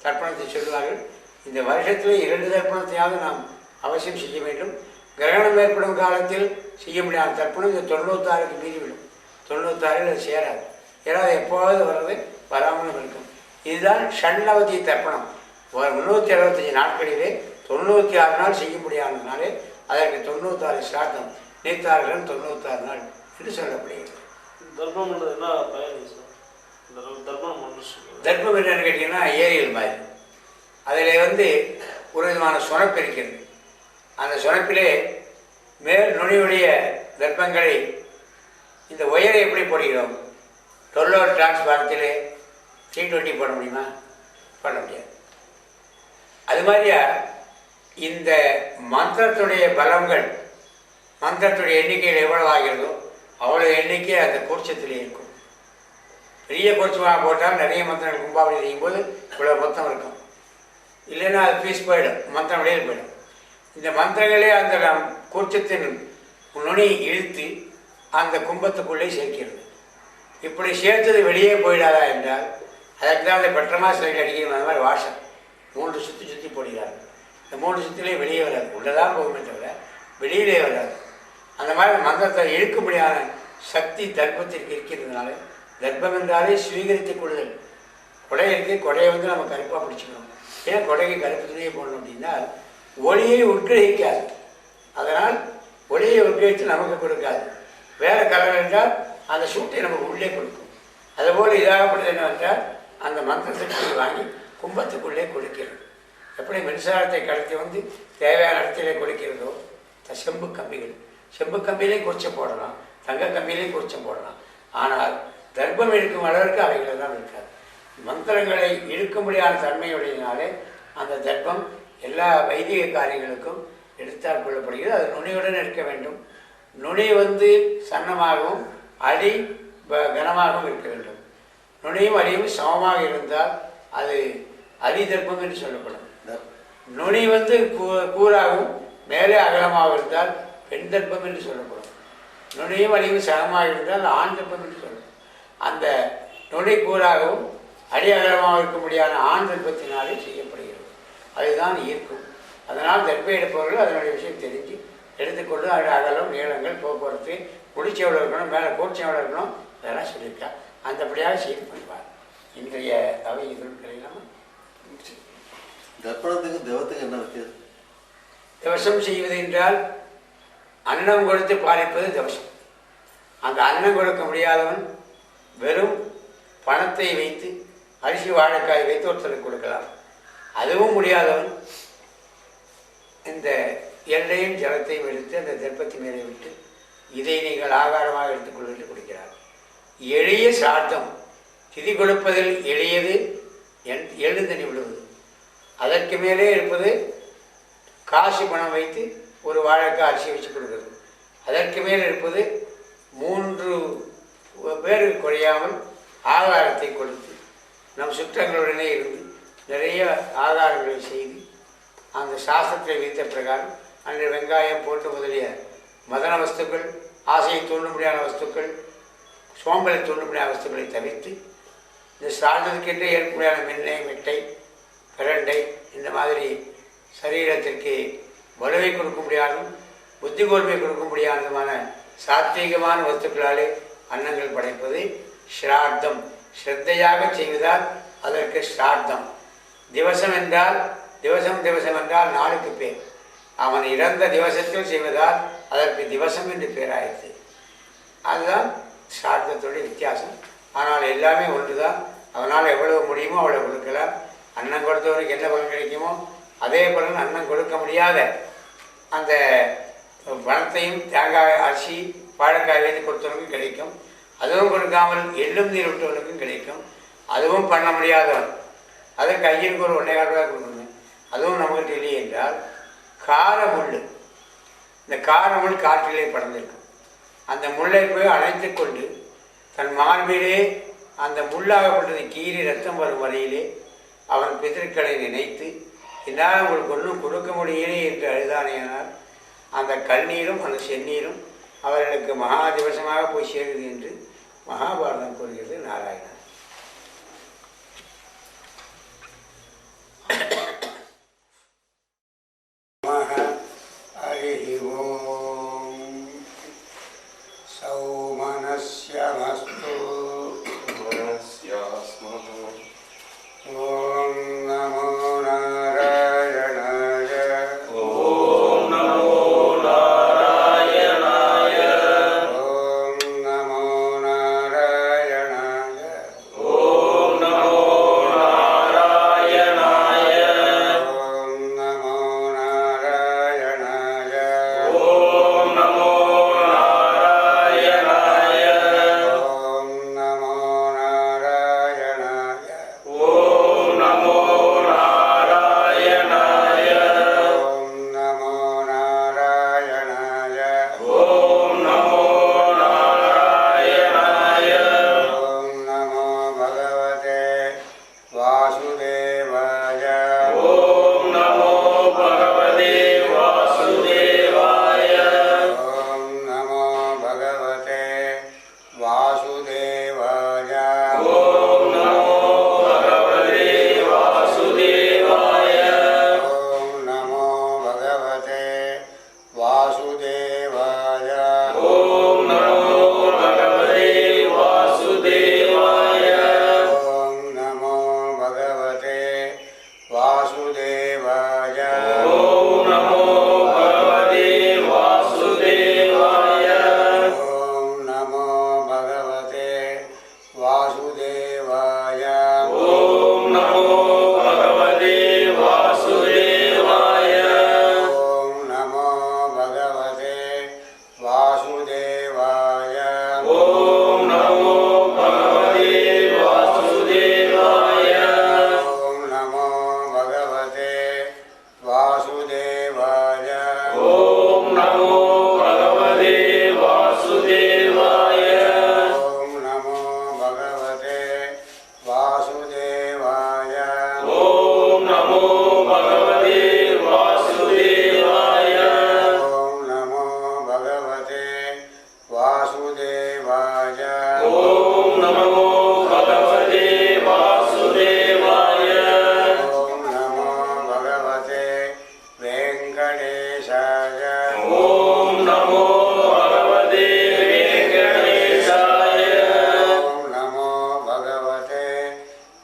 தர்ப்பணத்தை சொல்வார்கள். இந்த வருஷத்தில் 2 தர்ப்பணத்தையாவது நாம் அவசியம் செய்ய வேண்டும். கிரகணம் ஏற்படும் காலத்தில் செய்ய முடியாத தர்ப்பணம் இந்த 96க்கு மீறிவிடும். 96 அது சேராது. ஏதாவது எப்போவாவது வர்றது வராமலும் இருக்கும். இதுதான் ஷண்ணவதி தர்ப்பணம். 365 நாட்களிலே 96 நாள் செய்ய முடியாதனாலே அதற்கு 96 சாத்தம், நீத்தார்கள் 96 நாள் என்று சொல்லப்படுகிறது. தர்ப்பம் என்னன்னு கேட்டீங்கன்னா ஏரியல் மாதிரி. அதில் ஒரு விதமான சுரப்பு இருக்கிறது. அந்த சுரப்பிலே மேல் நுனியுடைய தர்ப்பங்களை இந்த ஒயரை எப்படி போடுகிறோம்? 12 டிரான்ஸ்பாரத்திலே T20 போட முடியுமா? பண்ண முடியாது. அது மாதிரியா இந்த மந்திரத்துடைய பலங்கள், மந்திரத்துடைய எண்ணிக்கையில் எவ்வளவு ஆகிறதோ அவ்வளோ எண்ணிக்கை அந்த கூர்ச்சத்திலே இருக்கும். பெரிய கூர்ச்சமாக போட்டால் நிறைய மந்திரங்கள் கும்பாவளி செய்யும்போது இவ்வளோ மொத்தம் இருக்கும். இல்லைன்னா அது பீஸ் போயிடும், மந்திரம் வெளியில் போயிடும். இந்த மந்திரங்களே அந்த கூர்ச்சத்தின் நுனி இழுத்து அந்த கும்பத்துக்குள்ளே சேர்க்கிறது. இப்படி சேர்த்தது வெளியே போயிடாதா என்றால் அதற்கு தான் அந்த பெற்றமா சிலையில் அடிக்கணும். அந்த மாதிரி வாஷம் 3 சுற்றி போடுகிறார்கள். இந்த 3 சுற்றிலே வெளியே வராது, உள்ளதான் போகுமே தவிர வெளியிலே வராது. அந்த மாதிரி மந்திரத்தை இழுக்க முடியாத சக்தி தர்ப்பத்திற்கு இருக்கிறதுனால, தர்ப்பம் என்றாலே ஸ்வீகரித்துக் கொள்ளுதல். கொடை இருக்குது, கொடையை நம்ம கருப்பாக பிடிச்சிக்கணும். ஏன் கொடைக்கு கருப்பு துணியை போடணும் அப்படின்னா ஒளியை உட்கிரகிக்காது. அதனால் ஒளியை உட்கிரகித்து நமக்கு கொடுக்காது. வேறு கலர் என்றால் அந்த சூட்டை நமக்கு உள்ளே கொடுக்கும். அதுபோல் இதாகப்பட்டது என்னவென்றால் அந்த மந்திர சக்தியை வாங்கி கும்பத்துக்குள்ளே கொடுக்கிறது. எப்படி மின்சாரத்தை கடத்தி தேவையான இடத்திலே கொடுக்கிறதோ செம்பு கம்பிகள், செம்பு கம்பியிலையும் குறிச்சம் போடலாம், தங்க கம்பியிலையும் குறிச்சம் போடலாம். ஆனால் தர்ப்பம் இழுக்கும் அளவிற்கு அவைகள் தான் இருக்காது. மந்திரங்களை இழுக்க முடியாத தன்மையுடையதினாலே அந்த தர்ப்பம் எல்லா வைதிக காரியங்களுக்கும் எடுத்தால் கொள்ளப்படுகிறது. அது நுனியுடன் இருக்க வேண்டும். நுனி சன்னமாகவும் அடி கனமாகவும் இருக்க வேண்டும். நுனியும் அடியும் சமமாக இருந்தால் அது அடி தர்ப்பம் என்று சொல்லப்படும். நுனி கூறாகவும் மேலே அகலமாக இருந்தால் பெண் தர்ப்பம் என்று சொல்லப்படும். நுனியும் அடியும் சமமாக இருந்தால் ஆண் தர்ப்பம் என்று சொல்லப்படும். அந்த நுனி கூறாகவும் அடி அகலமாக இருக்க முடியாத ஆண் தர்ப்பத்தினாலே செய்யப்படுகிறது. அதுதான் ஈர்க்கும். அதனால் தர்ப்பை எடுப்பவர்கள் அதனுடைய விஷயம் தெரிஞ்சு எடுத்துக்கொண்டு அது அகலம், நீளங்கள், போக்குவரத்து, குடிச்சி எவ்வளோ இருக்கணும், மேலே கூர்ச்சி எவ்வளோ இருக்கணும், அதெல்லாம் சொல்லியிருக்கா. அந்தபடியாக செய்து பண்ணுவார். இன்றைய அவை இதற்கெல்லாம் தர்ப்பணத்துக்கு தெவத்துக்கு என்ன வித்தியாசம்? திவசம் செய்வது என்றால் அன்னம் கொடுத்து பாலிப்பது திவசம். அந்த அன்னம் கொடுக்க முடியாதவன் வெறும் பணத்தை வைத்து அரிசி வாழைக்காய் வைத்து ஒருத்தருக்கு கொடுக்கலாம். அதுவும் முடியாதவன் இந்த எல்லையும் ஜலத்தையும் எடுத்து அந்த தெப்பத்தை மேலே விட்டு இதை நீங்கள் ஆகாரமாக எடுத்துக்கொள்வது கொடுக்கிறார். எளிய சார்த்தம் திதி கொடுப்பதில் எளியது எழுந்தனி விடுவது. அதற்கு மேலே இருப்பது காசு பணம் வைத்து ஒரு வாழைக்காய் அரிசி வச்சு கொடுக்குறது. அதற்கு மேல் இருப்பது 3 பேருக்கு குறையாமல் ஆகாரத்தை கொடுத்து நம் சுற்றங்களுடனே இருந்து நிறைய ஆகாரங்களை செய்து அந்த சாஸ்திரத்தை வைத்த பிரகாரம் அன்று வெங்காயம் போட்டு முதலிய மதன வஸ்துக்கள், ஆசையை தூண்டும்படியான வஸ்துக்கள், சோம்பலை தூண்டும்படியான வஸ்துக்களை தவிர்த்து இந்த சார்ந்ததுக்கென்று ஏற்படியான மென்னை, மிட்டை, பிரண்டை இந்த மாதிரி சரீரத்திற்கு வலுவை கொடுக்க முடியாதும் புத்தி கூர்மை கொடுக்க முடியாததுமான சாத்வீகமான வஸ்துக்களாலே அன்னங்கள் படைப்பது ஸ்ரார்த்தம். ஸ்ரத்தையாக செய்வதால் அதற்கு ஸ்ரார்த்தம். திவசம் என்றால் திவசம் என்றால் நாளுக்கு பேர். அவன் இறந்த திவசத்தில் செய்வதால் அதற்கு திவசம் என்று பேராயிற்று. அதுதான் ஸ்ரார்த்தத்துடைய வித்தியாசம். ஆனால் எல்லாமே ஒன்று தான். அவனால் எவ்வளவு முடியுமோ அவ்வளவு கொடுக்கலாம். அன்னம் கொடுத்தவனுக்கு என்ன பலன் கிடைக்குமோ அதே பலன் அன்னம் கொடுக்க முடியாத அந்த பணத்தையும் தேங்காய், அரிசி, வாழைக்காய் வைத்து கொடுத்தவனுக்கும் கிடைக்கும். அதுவும் கொடுக்காமல் எள்ளும் நீர் விட்டவனுக்கும் கிடைக்கும். அதுவும் பண்ண முடியாதவன் அதற்கு ஐயனுக்கு ஒரு 1.25 ரூபாய் கொடுக்கணும். அதுவும் நமக்கு இல்லையே என்றால் கார முள், இந்த கார முள் காற்றிலே பறந்திருக்கும். அந்த முள்ளை போய் அணைத்து கொண்டு தன் மார்பிலே அந்த முள்ளாகப்பட்டதை கீறி ரத்தம் வரும் வரையிலே அவன் பிதற்களை நினைத்து என்னால் உங்களுக்கு ஒன்றும் கொடுக்க முடியலே என்று அழுதானேயானால் அந்த கண்ணீரும் அந்த செந்நீரும் அவர்களுக்கு மகா திவசமாக போய் சேருது என்று மகாபாரதம் கூறுகிறது. நாராயணன் ஹரி ஓம். சௌமனஸ்யமஸ்து. ஓம் நமோ நாராயணாய. ஓம் நமோ நாராயணாய. ஓம் நமோ நாராயணாய. ஓம் நமோ நாராயணாய. ஓம் நமோ நாராயணாய. ஓம் நமோ நாராயணாய. ஓம் நமோ நாராயணாய. ஓம் நமோ நாராயணாய. ஓம் நமோ நாராயணாய. ஓம் நமோ நாராயணாய. ஓம் நமோ பகவதே வாசுதேவாய. ஓம் நமோ பகவதே வாசுதேவாய. ஓம் நமோ பகவதே வாசுதேவாய. ஓம் நமோ பகவதே வாசுதேவாய. ஓம் நமோ பகவதே வாசுதேவாய. ஓம் நமோ பகவதே வாசுதேவாய. ஓம் நமோ பகவதே வாசுதேவாய. ஓம் நமோ பகவதே வாசுதேவாய. ஓம் நமோ பகவதே வாசுதேவாய. ஓம் நமோ பகவதே வாசுதேவாய. ஓம் நமோ பகவதே வாசுதேவாய. ஓம் நமோ பகவதே வாசுதேவாய. ஓம் நமோ பகவதே வாசுதேவாய. ஓம் நமோ பகவதே வாசுதேவாய. ஓம் நமோ பகவதே வாசுதேவாய. ஓம் நமோ பகவதே வாசுதேவாய. ஓம் நமோ பகவதே வாசுதேவாய. ஓம் நமோ பகவதே வாசுதேவாய. ஓம் நமோ பகவதே வெங்கடேசாய. ஓம் நமோ பகவதே வெங்கடேசாய. ஓம் நமோ பகவதே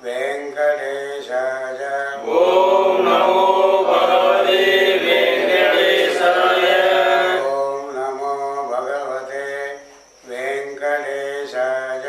வெங்கடேசாய. ஓம் நமோ பகவதே வெங்கடேசாய. ஓம் நமோ பகவதே வெங்கடேசாய.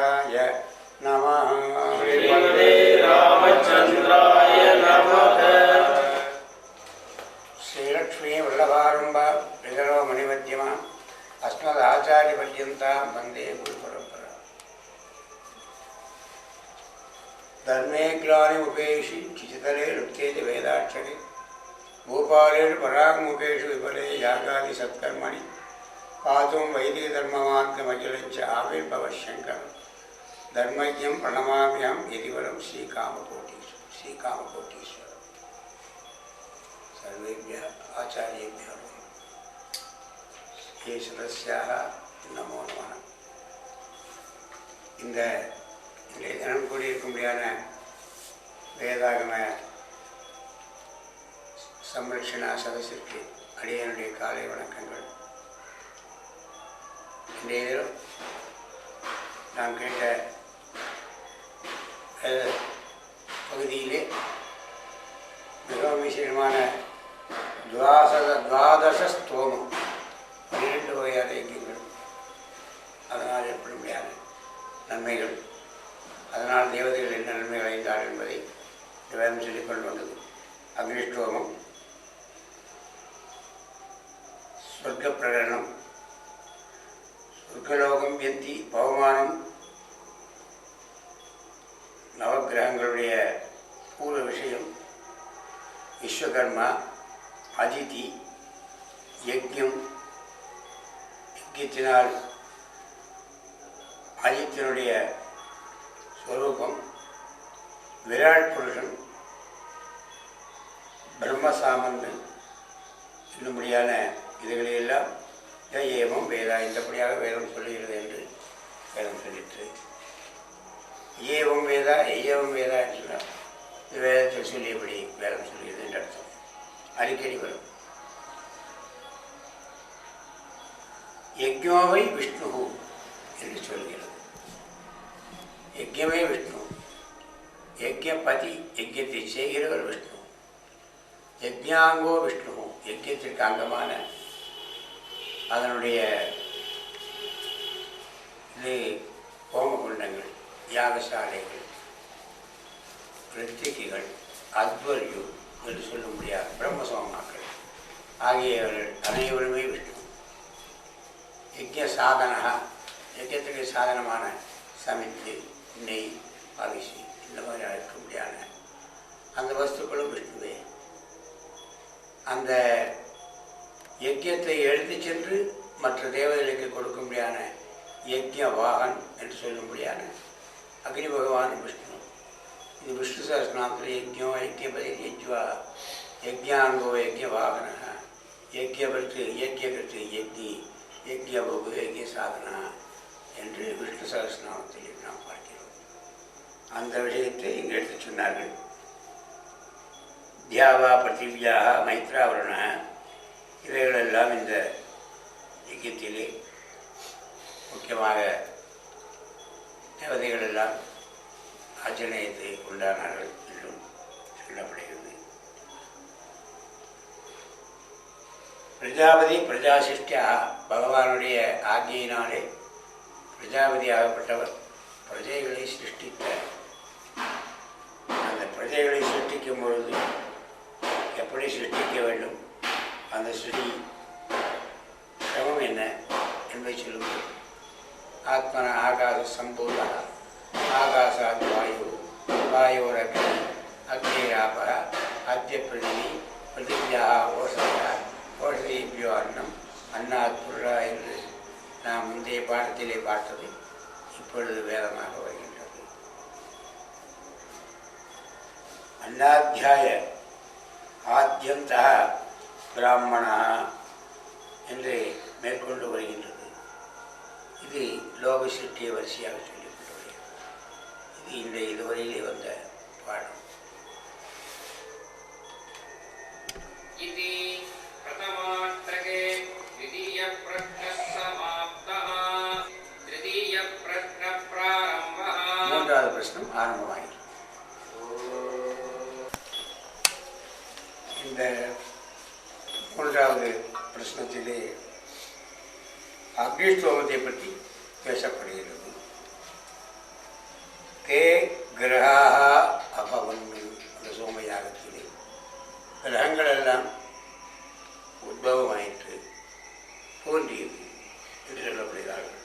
ராமச்சந்திராய நமः. ஸ்ரீமதே ராமச்சந்திராய நமः. ஸ்ரீலக்ஷ்மீ வல்லபாரம்பா விகரோ மணிமத்தியமா அஸ்மதாச்சாரிய பர்யந்தாம் வந்தே குரு பரம்பரா. தர்மே கிளானி உபேஷி சிசிதலே லுப்தேஜ வேதாட்சரே பூபாலேஷு பராங்முகேஷு விபலே யாகாதி சத்கர்மணி பாதும் வைதிக தர்மமார்க்கமகிலஞ்ச ஆவிர்பவசங்கரம் தர்மஜம் பிரணமாமியம் எதிவரம் ஸ்ரீகாமகோட்டீஸ்வரம். சர்வேபியः ஆச்சாரியேபியः ये सदस्याः நமோ நமः. இந்த இன்றைய தினம் கூடியிருக்கும்படியான வேதாகம சம்ரட்சணா சதஸிற்கு அடியனுடைய காலை வணக்கங்கள். இன்றைய தினம் நாம் கேட்ட பகுதியிலே மிகவும் விசேஷமான துவாதச ஸ்தோமம், 12 வகையான யஜ்யங்கள், அதனால் ஏற்பட முடியாத நன்மைகள், அதனால் தேவதைகள் என்ன நன்மைகள் அடைந்தார் என்பதை வேதம் சொல்லிக் கொண்டு வந்தது. அக்னிஷ்டோமம், சொர்க்க பிரகடனம், சொர்க்கலோகம் எந்தி பவமானம், நவகிரகங்களுடைய பூர்வ விஷயம், விஸ்வகர்மா, அதிதி, யஜ்யம், யஜ்யத்தினால் ஆதித்யனுடைய ஸ்வரூபம், விராட் புருஷன், பிரம்மசாமங்கள் இன்னும்படியான இதுகளையெல்லாம் ஏவம் வேதா இந்தபடியாக வேதம் சொல்லுகிறது என்று வேதம் சொல்லிற்று. ஏவம் வேதா ஏவம் வேதா என்றால் வேதத்தில் சொல்லியபடி வேதம் சொல்லுகிறது என்று அர்த்தம். அடிக்கடி வரும். யஜ்ஞோவை விஷ்ணு என்று சொல்கிறது. யஜ்யமே விஷ்ணு, யஜ்யபதி, யஜ்யத்தை செய்கிறவர் விஷ்ணு, யஜ்ஞாங்கோ விஷ்ணு, யஜ்யத்திற்கு அங்கமான அதனுடைய இது ஹோமகுண்டங்கள், யாகசாலைகள், ரித்திகள், அத்வர்யு என்று சொல்ல முடியாது பிரம்மசோமாக்கள் ஆகியவர்கள் அனைவருமே விஷ்ணு. யஜ்ய சாதனா, யஜ்யத்துக்கு சாதனமான சமைத்து நெய், அரிசி இந்த மாதிரி அழைக்க முடியாத அந்த வஸ்துக்களும் விஷ்ணுவே. அந்த யஜ்யத்தை எடுத்து சென்று மற்ற தேவதைகளுக்கு கொடுக்க முடியாத யஜ்ய வாகன் என்று சொல்ல முடியாத அக்னி பகவான் விஷ்ணு. இது விஷ்ணு சஹஸ்ரநாமத்தில் யஜ்யம், யஜ்யபதி, யஜ்வா, யஜ்யாங்கோ, யஜ்ய வாகன, யஜ்யவர்த்து, யஜ்யகத்து, யஜ்ஞி, யஜ்யபகு, யஜ்ய சாதனா என்று விஷ்ணு சஹஸ்ரநாமத்தில் நாம் பார்க்கிறோம். அந்த விஷயத்தை இங்கு எடுத்து சொன்னார்கள். தியாவா பிருத்திவியாக மைத்ராவரண, இவைகளெல்லாம் இந்த யஜ்யத்திலே முக்கியமாக தேவதைகளெல்லாம் ஆச்சரியத்தை கொண்டாடினார்கள் என்றும் சொல்லப்படுகிறது. பிரஜாபதி பிரஜாசிஷ்டியா, பகவானுடைய ஆக்ஞையினாலே பிரஜாபதியாகப்பட்டவர் பிரஜைகளை சிருஷ்டித்த. அந்த பிரஜைகளை சிருஷ்டிக்கும் பொழுது எப்படி சிருஷ்டிக்க வேண்டும், அந்த சிருஷ்டி கிரமம் என்ன என்பதை சொல்லுங்கள். ஆத்மன ஆகாச சம்பூத, ஆகாசாத் வாயு, வாயோரக்னி, அக்னிராப, அத்திய பிருதிவி, பிருத்திவியா ஓஷத, ஓஷதேபியோ அன்னம், அன்னாத் புருஷா என்று நாம் முந்தைய பாடத்திலே பார்த்தது இப்பொழுது வேதமாக வருகின்றது. அன்னாத்தியாய ஆத்யந்த பிராமணா என்று மேற்கொண்டு வருகின்றது. இது லோக சிருஷ்டிய வரிசையாக சொல்லிக்கொண்டு வருகிறது. இது இன்றைய இதுவரையிலே வந்த பாடம். மூன்றாவது பிரச்சனம் ஆரம்பமாகிறது. இந்த மூன்றாவது பிரச்சனத்திலே அக்னிஷ்டோமத்தை பற்றி பேசப்படுகிறது. தே கிரகாக அபவன்னு அந்த சோமயாகத்திலே கிரகங்கள் எல்லாம் உத்பவமாயிற்று, தோன்றியது என்று சொல்லப்படுகிறார்கள்.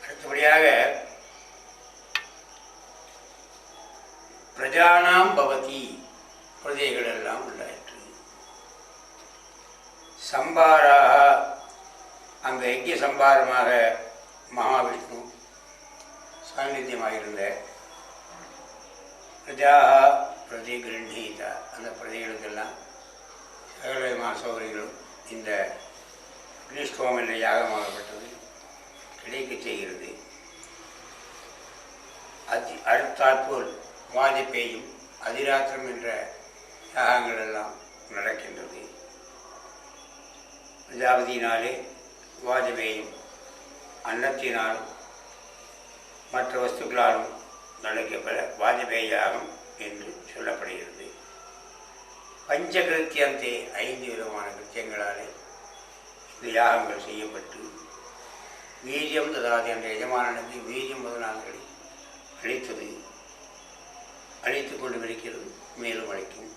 அடுத்தபடியாக பிரஜானாம் பவதி, பிரஜைகள் எல்லாம் உண்டாயிற்று. சம்பாராக, அந்த யஜ்ய சம்பாரமாக மகாவிஷ்ணு சாநித்தியமாக இருந்த பிரஜாக பிரதி கிருணீத, அந்த பிரஜைகளுக்கெல்லாம் சகல விதமான சௌகரியங்களும் இந்த அக்னிஷ்டோமம் என்ற யாகமாகப்பட்டது கிடைக்க செய்கிறது. அடுத்தாற்போல் வாஜபேயும் அதிராத்திரம் என்ற யாகங்கள் எல்லாம் நடக்கின்றது. பிரஜாபதியினாலே வாஜபேயும் அன்னத்தினாலும் மற்ற வஸ்துக்களாலும் நடக்கப்பெற வாஜபேய யாகம் என்று சொல்லப்படுகிறது. பஞ்சகிருத்தியந்தே, 5 விதமான கிருத்தியங்களாலே இந்த யாகங்கள் செய்யப்பட்டு வீரியம் ததாதி என்ற எஜமானனுக்கு வீரியம் முதலானங்களை அளித்தது, அழித்து கொண்டு இருக்கிறது, மேலும் அளிக்கும்.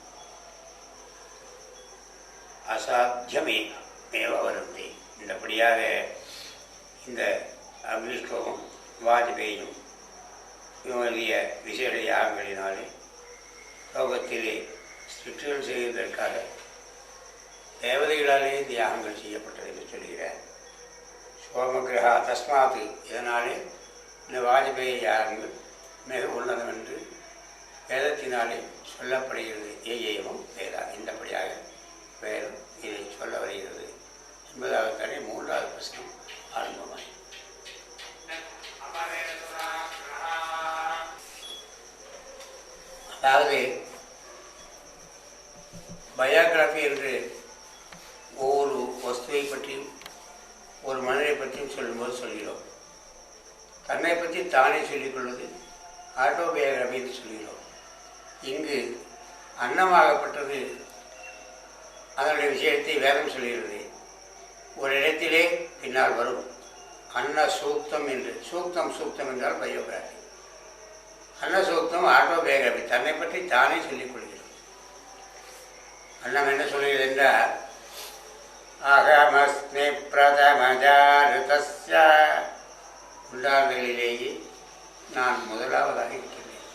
அசாத்தியமே மேவ வருந்தே, இந்தபடியாக இந்த அக்னிஷ்டோமம் வாஜபேயும் இவருடைய விசேஷ யாகங்களினாலே லோகத்திலே சிற்றுகள் செய்வதற்காக தேவதைகளாலே இந்த யாகங்கள் செய்யப்பட்டது என்று சொல்கிறார். சோமகிரகா தஸ்மாத்து, இதனாலே இந்த வாஜபேய யாகங்கள் மிக உள்ளதம் என்று வேதத்தினாலே சொல்லப்படுகிறது. ஏயேவம் வேதா, இந்தபடியாக வேதம் இதை சொல்ல வருகிறது என்பதாகத்தானே 3வது பிரശ്னம் ஆரம்பமாய். அதாவது பயோகிராஃபி என்று ஒவ்வொரு வஸ்துவை பற்றியும் ஒரு மனிதரை பற்றியும் சொல்லும்போது சொல்கிறோம். தன்னை பற்றி தானே சொல்லிக்கொள்வது ஆட்டோபயோகிராஃபி என்று சொல்கிறோம். இங்கு அன்னமாகப்பட்டது அதனுடைய விஷயத்தை வேதம் சொல்கிறது. ஒரு இடத்திலே பின்னால் வரும் அன்ன சூக்தம் என்று, சூக்தம் என்றால் பயோகிராஃபி, அன்ன சூக்தம் ஆட்டோபயோகிராஃபி, தன்னை பற்றி தானே சொல்லிக் கொள்கிறது. அன்னம் என்ன சொல்கிறது என்றால், அகமஸ்மி பிரதமஜாருதஸ்ய, உண்டானங்களிலேயே நான் முதலாவதாக இருக்கிறேன்.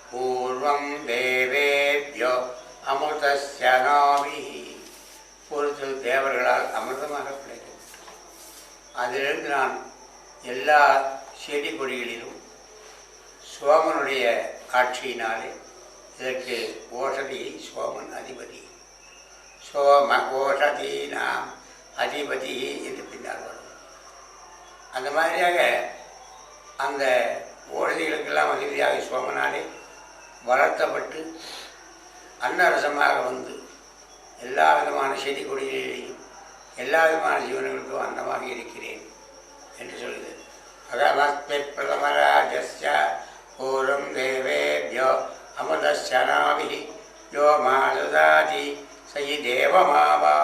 பூர்வம் தேவேப்யோ அமிர்தஸ்ய நாமி, பொறுத்து தேவர்களால் அமிர்தமாக கிடைக்கும். அதிலிருந்து நான் எல்லா செடி கொடிகளிலும் சோமனுடைய ஆட்சியினாலே, இதற்கு ஓஷதி சோமன் அதிபதி, சோம ஓஷதி நாம் அதிபதி என்று பின்னால் வரும். அந்த மாதிரியாக அந்த ஓஷதிகளுக்கெல்லாம் அதிபதியாக சோமனாலே வளர்த்தப்பட்டு அன்னரசமாக வந்து எல்லா விதமான செடி கொடிகளிலேயும் எல்லா விதமான ஜீவனங்களுக்கும் அன்னமாக இருக்கிறேன் என்று சொல்லுது. அகமஸ்மி பிரதமராஜஸ்ய பூர்வம் தேவேப்யோ அமிர்தஸ்ய நாபிஹி யோ மாசுதாதி சயி தேவமாவா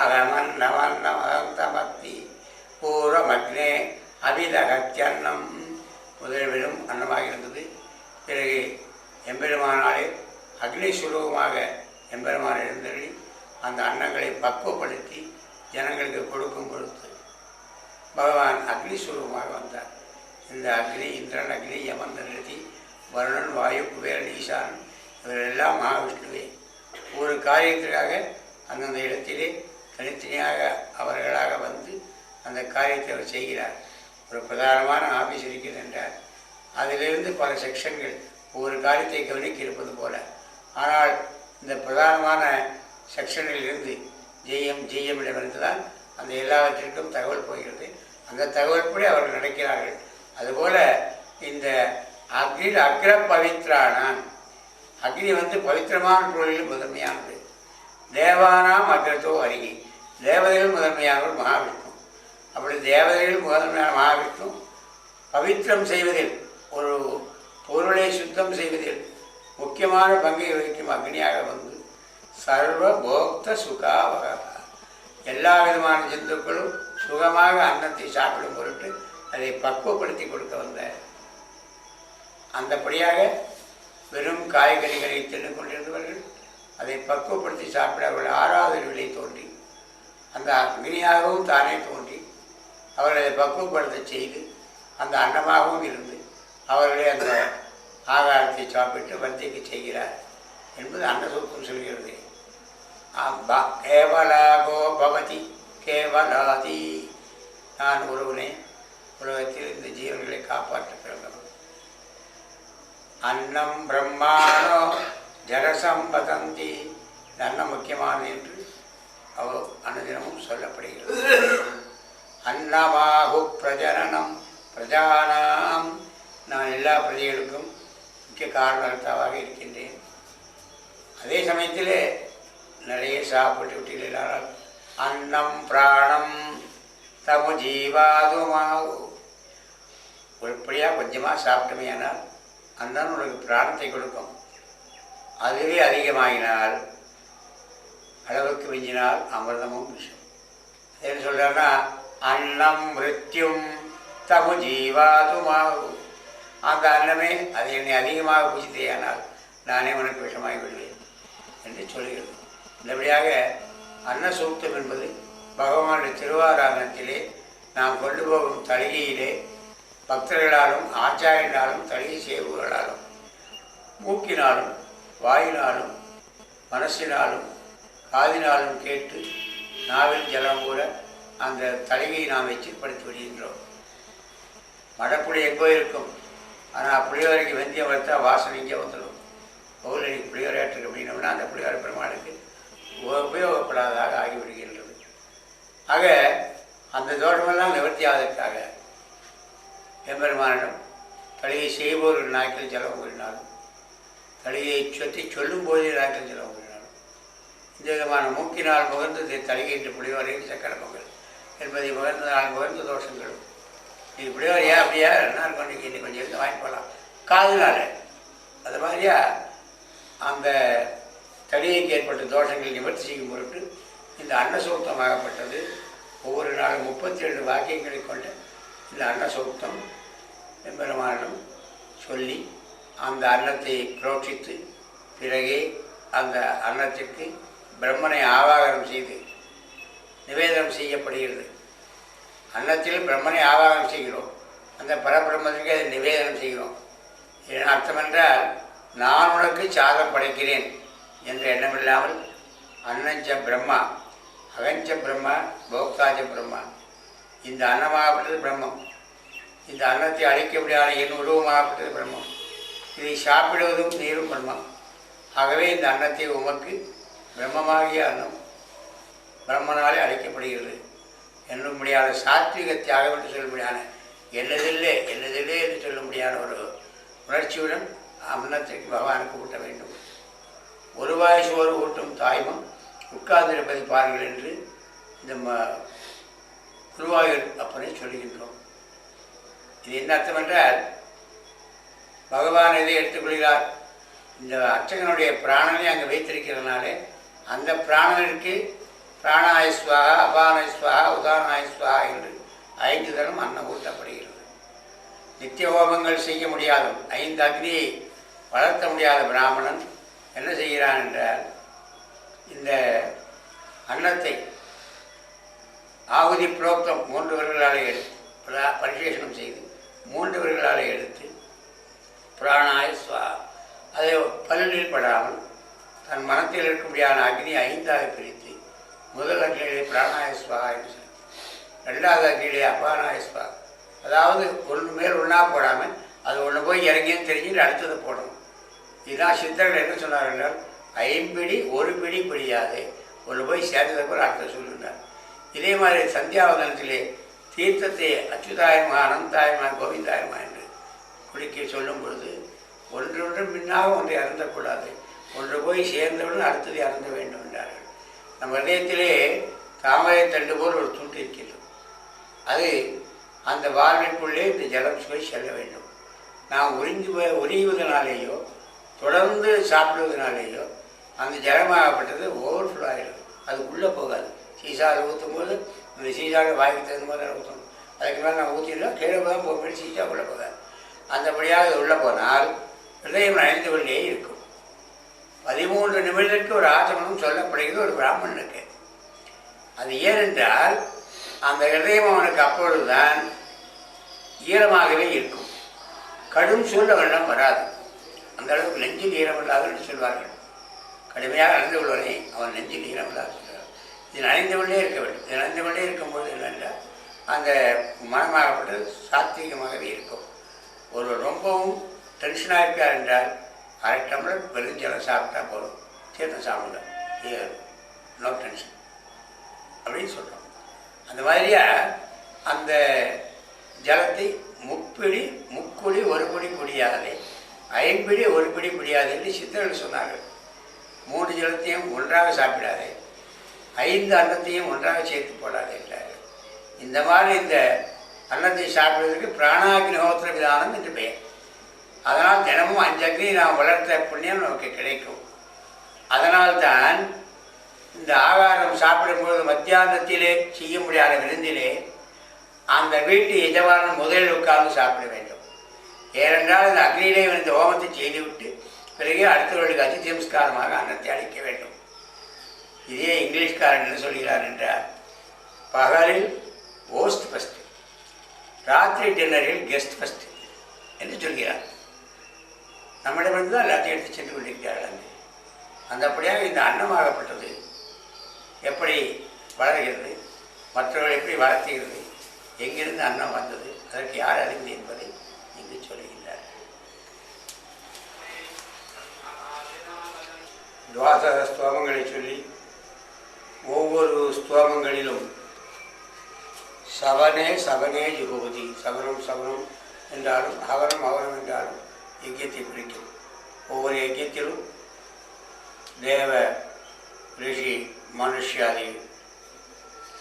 அகமன்னமன்னமந்தமத்தி பூர்வமக்னே அபிதகத்தியன்னம். முதலிலும் அன்னமாக இருந்தது. பிறகு எம்பெருமானாலே அக்னி சுரூபமாக எம்பெருமான் எழுந்தருளி அந்த அன்னங்களை பக்குவப்படுத்தி ஜனங்களுக்கு கொடுக்கும் பொழுது பகவான் அக்னி சுரூபமாக வந்தார். இந்த அக்னி இந்திரன் அக்னி யமன் நிறுத்தி வருணன் வாயு குபேரன் ஈசானன் இவரெல்லாம் மகாவிஷ்ணுவே ஒரு காரியத்திற்காக அந்தந்த இடத்திலே தனித்தனியாக அவர்களாக வந்து அந்த காரியத்தை அவர் செய்கிறார். ஒரு பிரதானமான ஆபீஸ் இருக்கிறது என்றார், அதிலிருந்து பல செக்ஷன்கள் ஒவ்வொரு காரியத்தை கவனிக்க இருப்பது போல. ஆனால் இந்த பிரதானமான செக்ஷனில் இருந்து ஜெய்யமிடமிருந்து தான் அந்த எல்லாவற்றிற்கும் தகவல் போகிறது. அந்த தகவல்படி அவர்கள் நடக்கிறார்கள். அதுபோல இந்த அக்னி அக்ர பவித்ரானான், அக்னி பவித்திரமான பொருளில் முதன்மையானது. தேவானாம் அக்ரத்தோ அருகி, தேவதைகள் முதன்மையானவர் மகாவிஷ்ணு. அப்படி தேவதைகள் முதன்மையான மகாவிஷ்ணு பவித்திரம் செய்வதில், ஒரு பொருளை சுத்தம் செய்வதில் முக்கியமான பங்கை வகிக்கும் அக்னியாக வந்து சர்வ போக்த சுகாவக, எல்லா விதமான ஜந்துக்களும் சுகமாக அன்னத்தை சாப்பிடும் பொருட்டு அதை பக்குவப்படுத்தி கொடுக்க வந்த அந்தபடியாக வெறும் காய்கறிகளை தின்னு கொண்டிருந்தவர்கள் அதை பக்குவப்படுத்தி சாப்பிட அவர்கள் 6வது விலை தோன்றி அந்த அக்னியாகவும் தானே தோன்றி அவர்களை அதை பக்குவப்படுத்த செய்து அந்த அன்னமாகவும் இருந்து அவர்களே அந்த ஆகாரத்தை சாப்பிட்டு வர்த்திக்க செய்கிறார் என்பது அன்னசூத்திரம் சொல்கிறது. கேவலாகோ பவதி கேவலாதி, நான் ஒருவனே உலகத்தில் இந்த ஜீவன்களை காப்பாற்ற பிறந்தவன். அன்னம் பிரம்மாணோ ஜரசம்பதந்தி, இந்த அன்னம் முக்கியமானது என்று அனுதினமும் சொல்லப்படுகிறது. அன்னமாகு பிரஜனனம் பிரஜானாம், நான் எல்லா பிரஜைகளுக்கும் முக்கிய காரணகர்த்தாவாக இருக்கின்றேன். அதே சமயத்திலே நிறைய சாப்பிட்டு விட்டீர்களால் அன்னம் பிராணம் தமு ஜீவாதுமாகு, உருப்படியாக கொஞ்சமாக சாப்பிட்டமையானால் அன்னம் உனக்கு பிராணத்தை கொடுக்கும். அதுவே அதிகமாகினால் அளவுக்கு மிஞ்சினால் அமிர்தமும் விஷம். என்ன சொல்கிறேன்னா அன்னம் மிருத்யும் தமு ஜீவாதுமாகு, அந்த அன்னமே அது என்னை அதிகமாக பூஜித்தேயானால் நானே உனக்கு விஷமாகி விடுவேன் என்று சொல்கிறது. இந்தபடியாக அன்னசூக்தம் என்பது பகவானுடைய திருவாராதனத்திலே நாம் கொண்டு போகும் தலிகையிலே பக்தர்களாலும் ஆச்சாரியனாலும் தலிகை சேவுகளாலும் மூக்கினாலும் வாயினாலும் மனசினாலும் காதினாலும் கேட்டு நாவில் ஜலம் கூட அந்த தலிகையை நாம் எச்சிற்படுத்தி விடுகின்றோம். மடப்புடி எங்கோ இருக்கும், ஆனால் புளியோரைக்கு வெந்தயம் வளர்த்தா வாசனை இங்கே வந்துடும். பௌலனிக்கு புளியோரையாற்று அப்படின்னோம்னா அந்த புளியோரை பெருமாளுக்கு உபயோகப்படாததாக ஆகிவிடுகின்றது. ஆக அந்த தோஷமெல்லாம் நிவர்த்தி ஆவதற்காக எம்பெருமானிடம் தலிகை செய்வோர் நாய்க்கள் ஜலம் கூறினாலும் தலிகையை சுற்றி சொல்லும் போதே நாய்க்கள் ஜலம் கூறினாலும் இந்த விதமான மூக்கினால் முகர்ந்தது தலிகை என்று புளியோரையில் சக்கர பொங்கல் என்பதை முகர்ந்தனால் முகர்ந்த தோஷங்களும் இது புளியோரையா அப்படியா 2 நாள் கொண்டு இன்னைக்கு கொஞ்சம் இருந்து வாங்கி போகலாம் காதுனால அது மாதிரியா அந்த தலிகைக்கு ஏற்பட்ட தோஷங்களை நிவர்த்தி செய்யும் பொருட்டு இந்த அன்னசூக்தமாகப்பட்டது. ஒவ்வொரு நாளும் 37 வாக்கியங்களை கொண்ட இந்த அன்னசூக்தம் எம்பெருமானிடம் சொல்லி அந்த அன்னத்தை புரோட்சித்து பிறகே அந்த அன்னத்திற்கு பிரம்மனை ஆவாகனம் செய்து நிவேதனம் செய்யப்படுகிறது. அன்னத்தில் பிரம்மனை ஆவாகனம் செய்கிறோம், அந்த பரபிரம்மத்திற்கு அதை நிவேதனம் செய்கிறோம். இதன் அர்த்தம் என்றால் நான் உனக்கு சாதம் படைக்கிறேன் என்ற எண்ணமில்லாமல் அன்னஞ்ச பிரம்மா அகஞ்ச பிரம்மா போக்தாஜ பிரம்மா, இந்த அன்னமாகப்பட்டது பிரம்மம், இந்த அன்னத்தை அழிக்க முடியாத என் உருவமாகப்பட்டது பிரம்மம், இதை சாப்பிடுவதும் நீரும் பிரம்மம். ஆகவே இந்த அன்னத்தை உமக்கு பிரம்மமாகிய அன்னம் பிரம்மனாலே அழைக்கப்படுகிறது என்னும் முடியாத சாத்விக தியாகம் என்று சொல்ல முடியாத என்னதில்லை என்று சொல்ல முடியாத ஒரு உணர்ச்சியுடன் அன்னத்திற்கு பகவானுக்கு ஊட்ட வேண்டும். ஒரு வாய் சோறு ஊட்டும் தாய்மம் உட்கார்ந்திருப்பதை பாருங்கள் என்று இந்த குருவாயூர் அப்பனை சொல்லுகின்றோம். இது என்ன அர்த்தம் என்றால் பகவான் எதை எடுத்துக்கொள்கிறார், இந்த அர்ச்சகனுடைய பிராணனை அங்கே வைத்திருக்கிறதுனாலே அந்த பிராணனுக்கு பிராணாயஸ்வாகா அபானஸ்வாகா உதாரணாயஸ்வாகா என்று 5 தரம் அன்னம் ஊட்டப்படுகிறது. நித்திய ஹோமங்கள் செய்ய முடியாத 5 அக்னியை வளர்த்த முடியாத பிராமணன் என்ன செய்கிறான் என்றால் இந்த அன்னத்தை ஆகுதி புரோக்தம் 3 விரல்களாலே எடுத்து பரிசேஷனம் செய்து 3 விரல்களாலே எடுத்து பிராணாய ஸ்வாகா அதை பல்லில் படாமல் தன் மனத்தில் இருக்கக்கூடியான அக்னியை 5ஆக பிரித்து முதல் அக்னியிலே பிராணாய ஸ்வாகா என்று சொல்லி 2வது அக்னியிலே அபானாய ஸ்வாகா, அதாவது ஒன்று மேல் ஒன்றா போடாமல் அது ஒன்று போய் இறங்கின்னு தெரிஞ்சுட்டு அடுத்தது போடணும். இதுதான் சித்தர்கள் என்ன சொன்னார்கள் என்றால் 5 பிடி 1 பிடி பிடியாது, ஒன்று போய் சேர்ந்ததை போல் அடுத்த சொல்லுகிறார். இதே மாதிரி சந்தியாவதனத்திலே தீர்த்தத்தை அச்சுதாயமா அனந்தாயமா கோவிந்தாயமா என்று குளிக்க சொல்லும் பொழுது ஒன்றொன்று பின்னாக ஒன்றை அருந்தக்கூடாது, ஒன்று போய் சேர்ந்தவுடன் அடுத்ததை அருந்த வேண்டும் என்றார்கள். நம் இதயத்திலே தாமரை தண்டு போல் ஒரு துண்டு இருக்கின்றது, அது அந்த வாழ்விற்குள்ளே இந்த ஜலம் சுவை செல்ல வேண்டும். நாம் உரிவதனாலேயோ தொடர்ந்து சாப்பிடுவதனாலேயோ அந்த ஜலமாகப்பட்டது ஓவர்ஃப்ளோ ஆகிடும், அது உள்ளே போகாது. சீசாவில் ஊற்றும் போது அந்த சீசாவில் வாய்க்கு தகுந்த மாதிரி ஊற்றணும். அதுக்கு மேலே நான் ஊற்றிடலாம், கீழே தான் போக சீட்டாக உள்ளே போகாது. அந்தபடியாக அது உள்ளே போனால் ஹிருதயம் நனைந்து கொண்டே இருக்கும். 13 நிமிடத்திற்கு ஒரு ஆசமனம் சொல்லப்படுகிறது ஒரு பிராமணனுக்கு. அது ஏனென்றால் அந்த ஹிருதயம் அவனுக்கு அப்பொழுதுதான் ஈரமாகவே இருக்கும். கடும் சூழ் அவனிடம் வராது. அந்த அளவுக்கு நெஞ்சில் ஈரமில்லாது என்று சொல்வார்கள். கடுமையாக நனைந்து கொள்வனே அவன் நெஞ்சில் ஈரமில்லாது சொல்கிறார். இது நனைந்து கொண்டே இருக்க வேண்டும். இது நனைந்து கொண்டே இருக்கும்போது என்னென்றால் அந்த மனமாகப்பட்டது சாத்வீகமாகவே இருக்கும். ஒரு ரொம்பவும் டென்ஷனாக இருக்கார் என்றால் 1/2 டம்ளர் பெருஞ்சலம் சாப்பிட்டா போதும், தீர்த்தம் சாப்பிடலாம், நோ டென்ஷன் அப்படின்னு சொல்கிறோம். அந்த மாதிரியா அந்த ஜலத்தை முப்பிடி முக்குடி ஒரு பிடி குடியாதே, 5 பிடி ஒரு பிடி குடியாது என்று சித்தர்கள் சொன்னார்கள். 3 ஜலத்தையும் ஒன்றாக சாப்பிடாதே, 5 அன்னத்தையும் ஒன்றாக சேர்த்து போடாதே என்றார்கள். இந்த மாதிரி இந்த அன்னத்தை சாப்பிடுவதற்கு பிராணாக்னிஹோத்திர விதானம் என்று பெயர். அதனால் தினமும் 5 அக்னி நாம் வளர்த்த புண்ணியம் நமக்கு கிடைக்கும். அதனால்தான் இந்த ஆகாரம் சாப்பிடும்போது மத்தியானத்திலே செய்ய முடியாத விருந்திலே அந்த வீட்டு எஜமானன் முதலில் உட்கார்ந்து சாப்பிட வேண்டும். ஏனென்றால் இந்த அக்னியிலே இந்த ஹோமத்தை செய்துவிட்டு பிறகு அடுத்தவர்களுக்கு அதிசம்ஸ்காரமாக அன்னத்தை அளிக்க வேண்டும். இதே இங்கிலீஷ்காரன் என்ன சொல்கிறார் என்றால், பகலில் ஹோஸ்ட் ஃபஸ்ட், ராத்திரி டின்னரில் கெஸ்ட் ஃபஸ்ட் என்று சொல்கிறார். நம்மிடமிருந்து தான் எல்லாத்தையும் எடுத்து சென்று கொண்டிருக்கிறார்கள். அந்தபடியாக இந்த அன்னமாகப்பட்டது எப்படி வளர்கிறது, மற்றவர்கள் எப்படி வளர்த்துகிறது, எங்கிருந்து அன்னம் வந்தது, அதற்கு யார் அறிந்து என்பதை இங்கு சொல்லுகின்றார். துவாதச ஸ்தோமங்களை சொல்லி ஒவ்வொரு ஸ்தோமங்களிலும் சவனே சவனே ஜுகோதி, சவனம் சவனம் என்றாலும் அவரம் அவரம் என்றாலும் யஜ்யத்தை குறிக்கும். ஒவ்வொரு யஜ்யத்திலும் தேவ ரிஷி மனுஷியாதி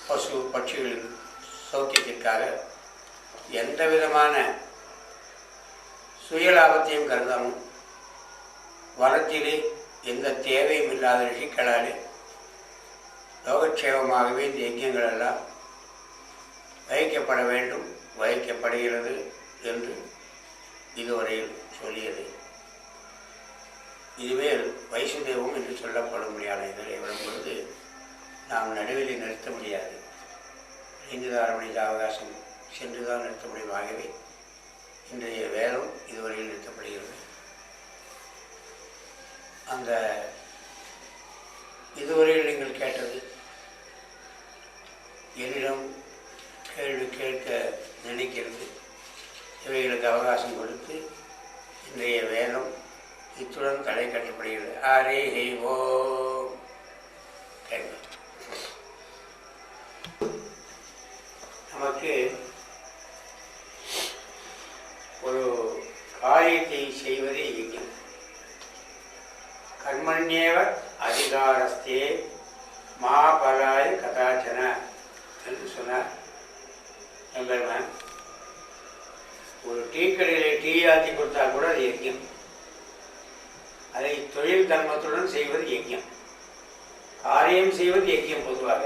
பசு பட்சிகளின் சௌக்கியத்திற்காக எந்த விதமான சுயலாபத்தையும் கருதாமல் வனத்திலே எந்த தேவையும் இல்லாத ரிஷிக்களாலே லோகக்ஷேமமாகவே இந்த யஜ்யங்கள் எல்லாம் வகிக்கப்பட வேண்டும், வகிக்கப்படுகிறது என்று இதுவரையில் சொல்லியது. இதுவே வைசுதேவம் என்று சொல்லப்படும் முடியாத இதில் வரும் பொழுது நாம் நடுவில் நிறுத்த முடியாது. 5 மணி அவகாசம் சென்றுதான் நிறுத்த முடியும். ஆகவே இன்றைய வேதம் இதுவரையில் நிறுத்தப்படுகிறது. அந்த இதுவரையில் நீங்கள் கேட்டது என்னிடம் கேள்வி கேட்க நினைக்கிறது. இவைகளுக்கு அவகாசம் கொடுத்து இன்றைய வேதம் இத்துடன் தடை கட்டப்படுகிறது. ஹரி ஓம். நமக்கு ஒரு காரியத்தை செய்வதே யஜ்ஞம். கர்மண்யேவ அதிகாரஸ்தே மா பலாய கதாச்சன என்று சொன்னார் எம்பெருமான். ஒரு டீ கடையிலே டீ ஆற்றி கொடுத்தால் கூட அது யஜ்ஞம். அதை தொழில் தர்மத்துடன் செய்வது யஜ்ஞம். காரியம் செய்வது யஜ்ஞம் பொதுவாக.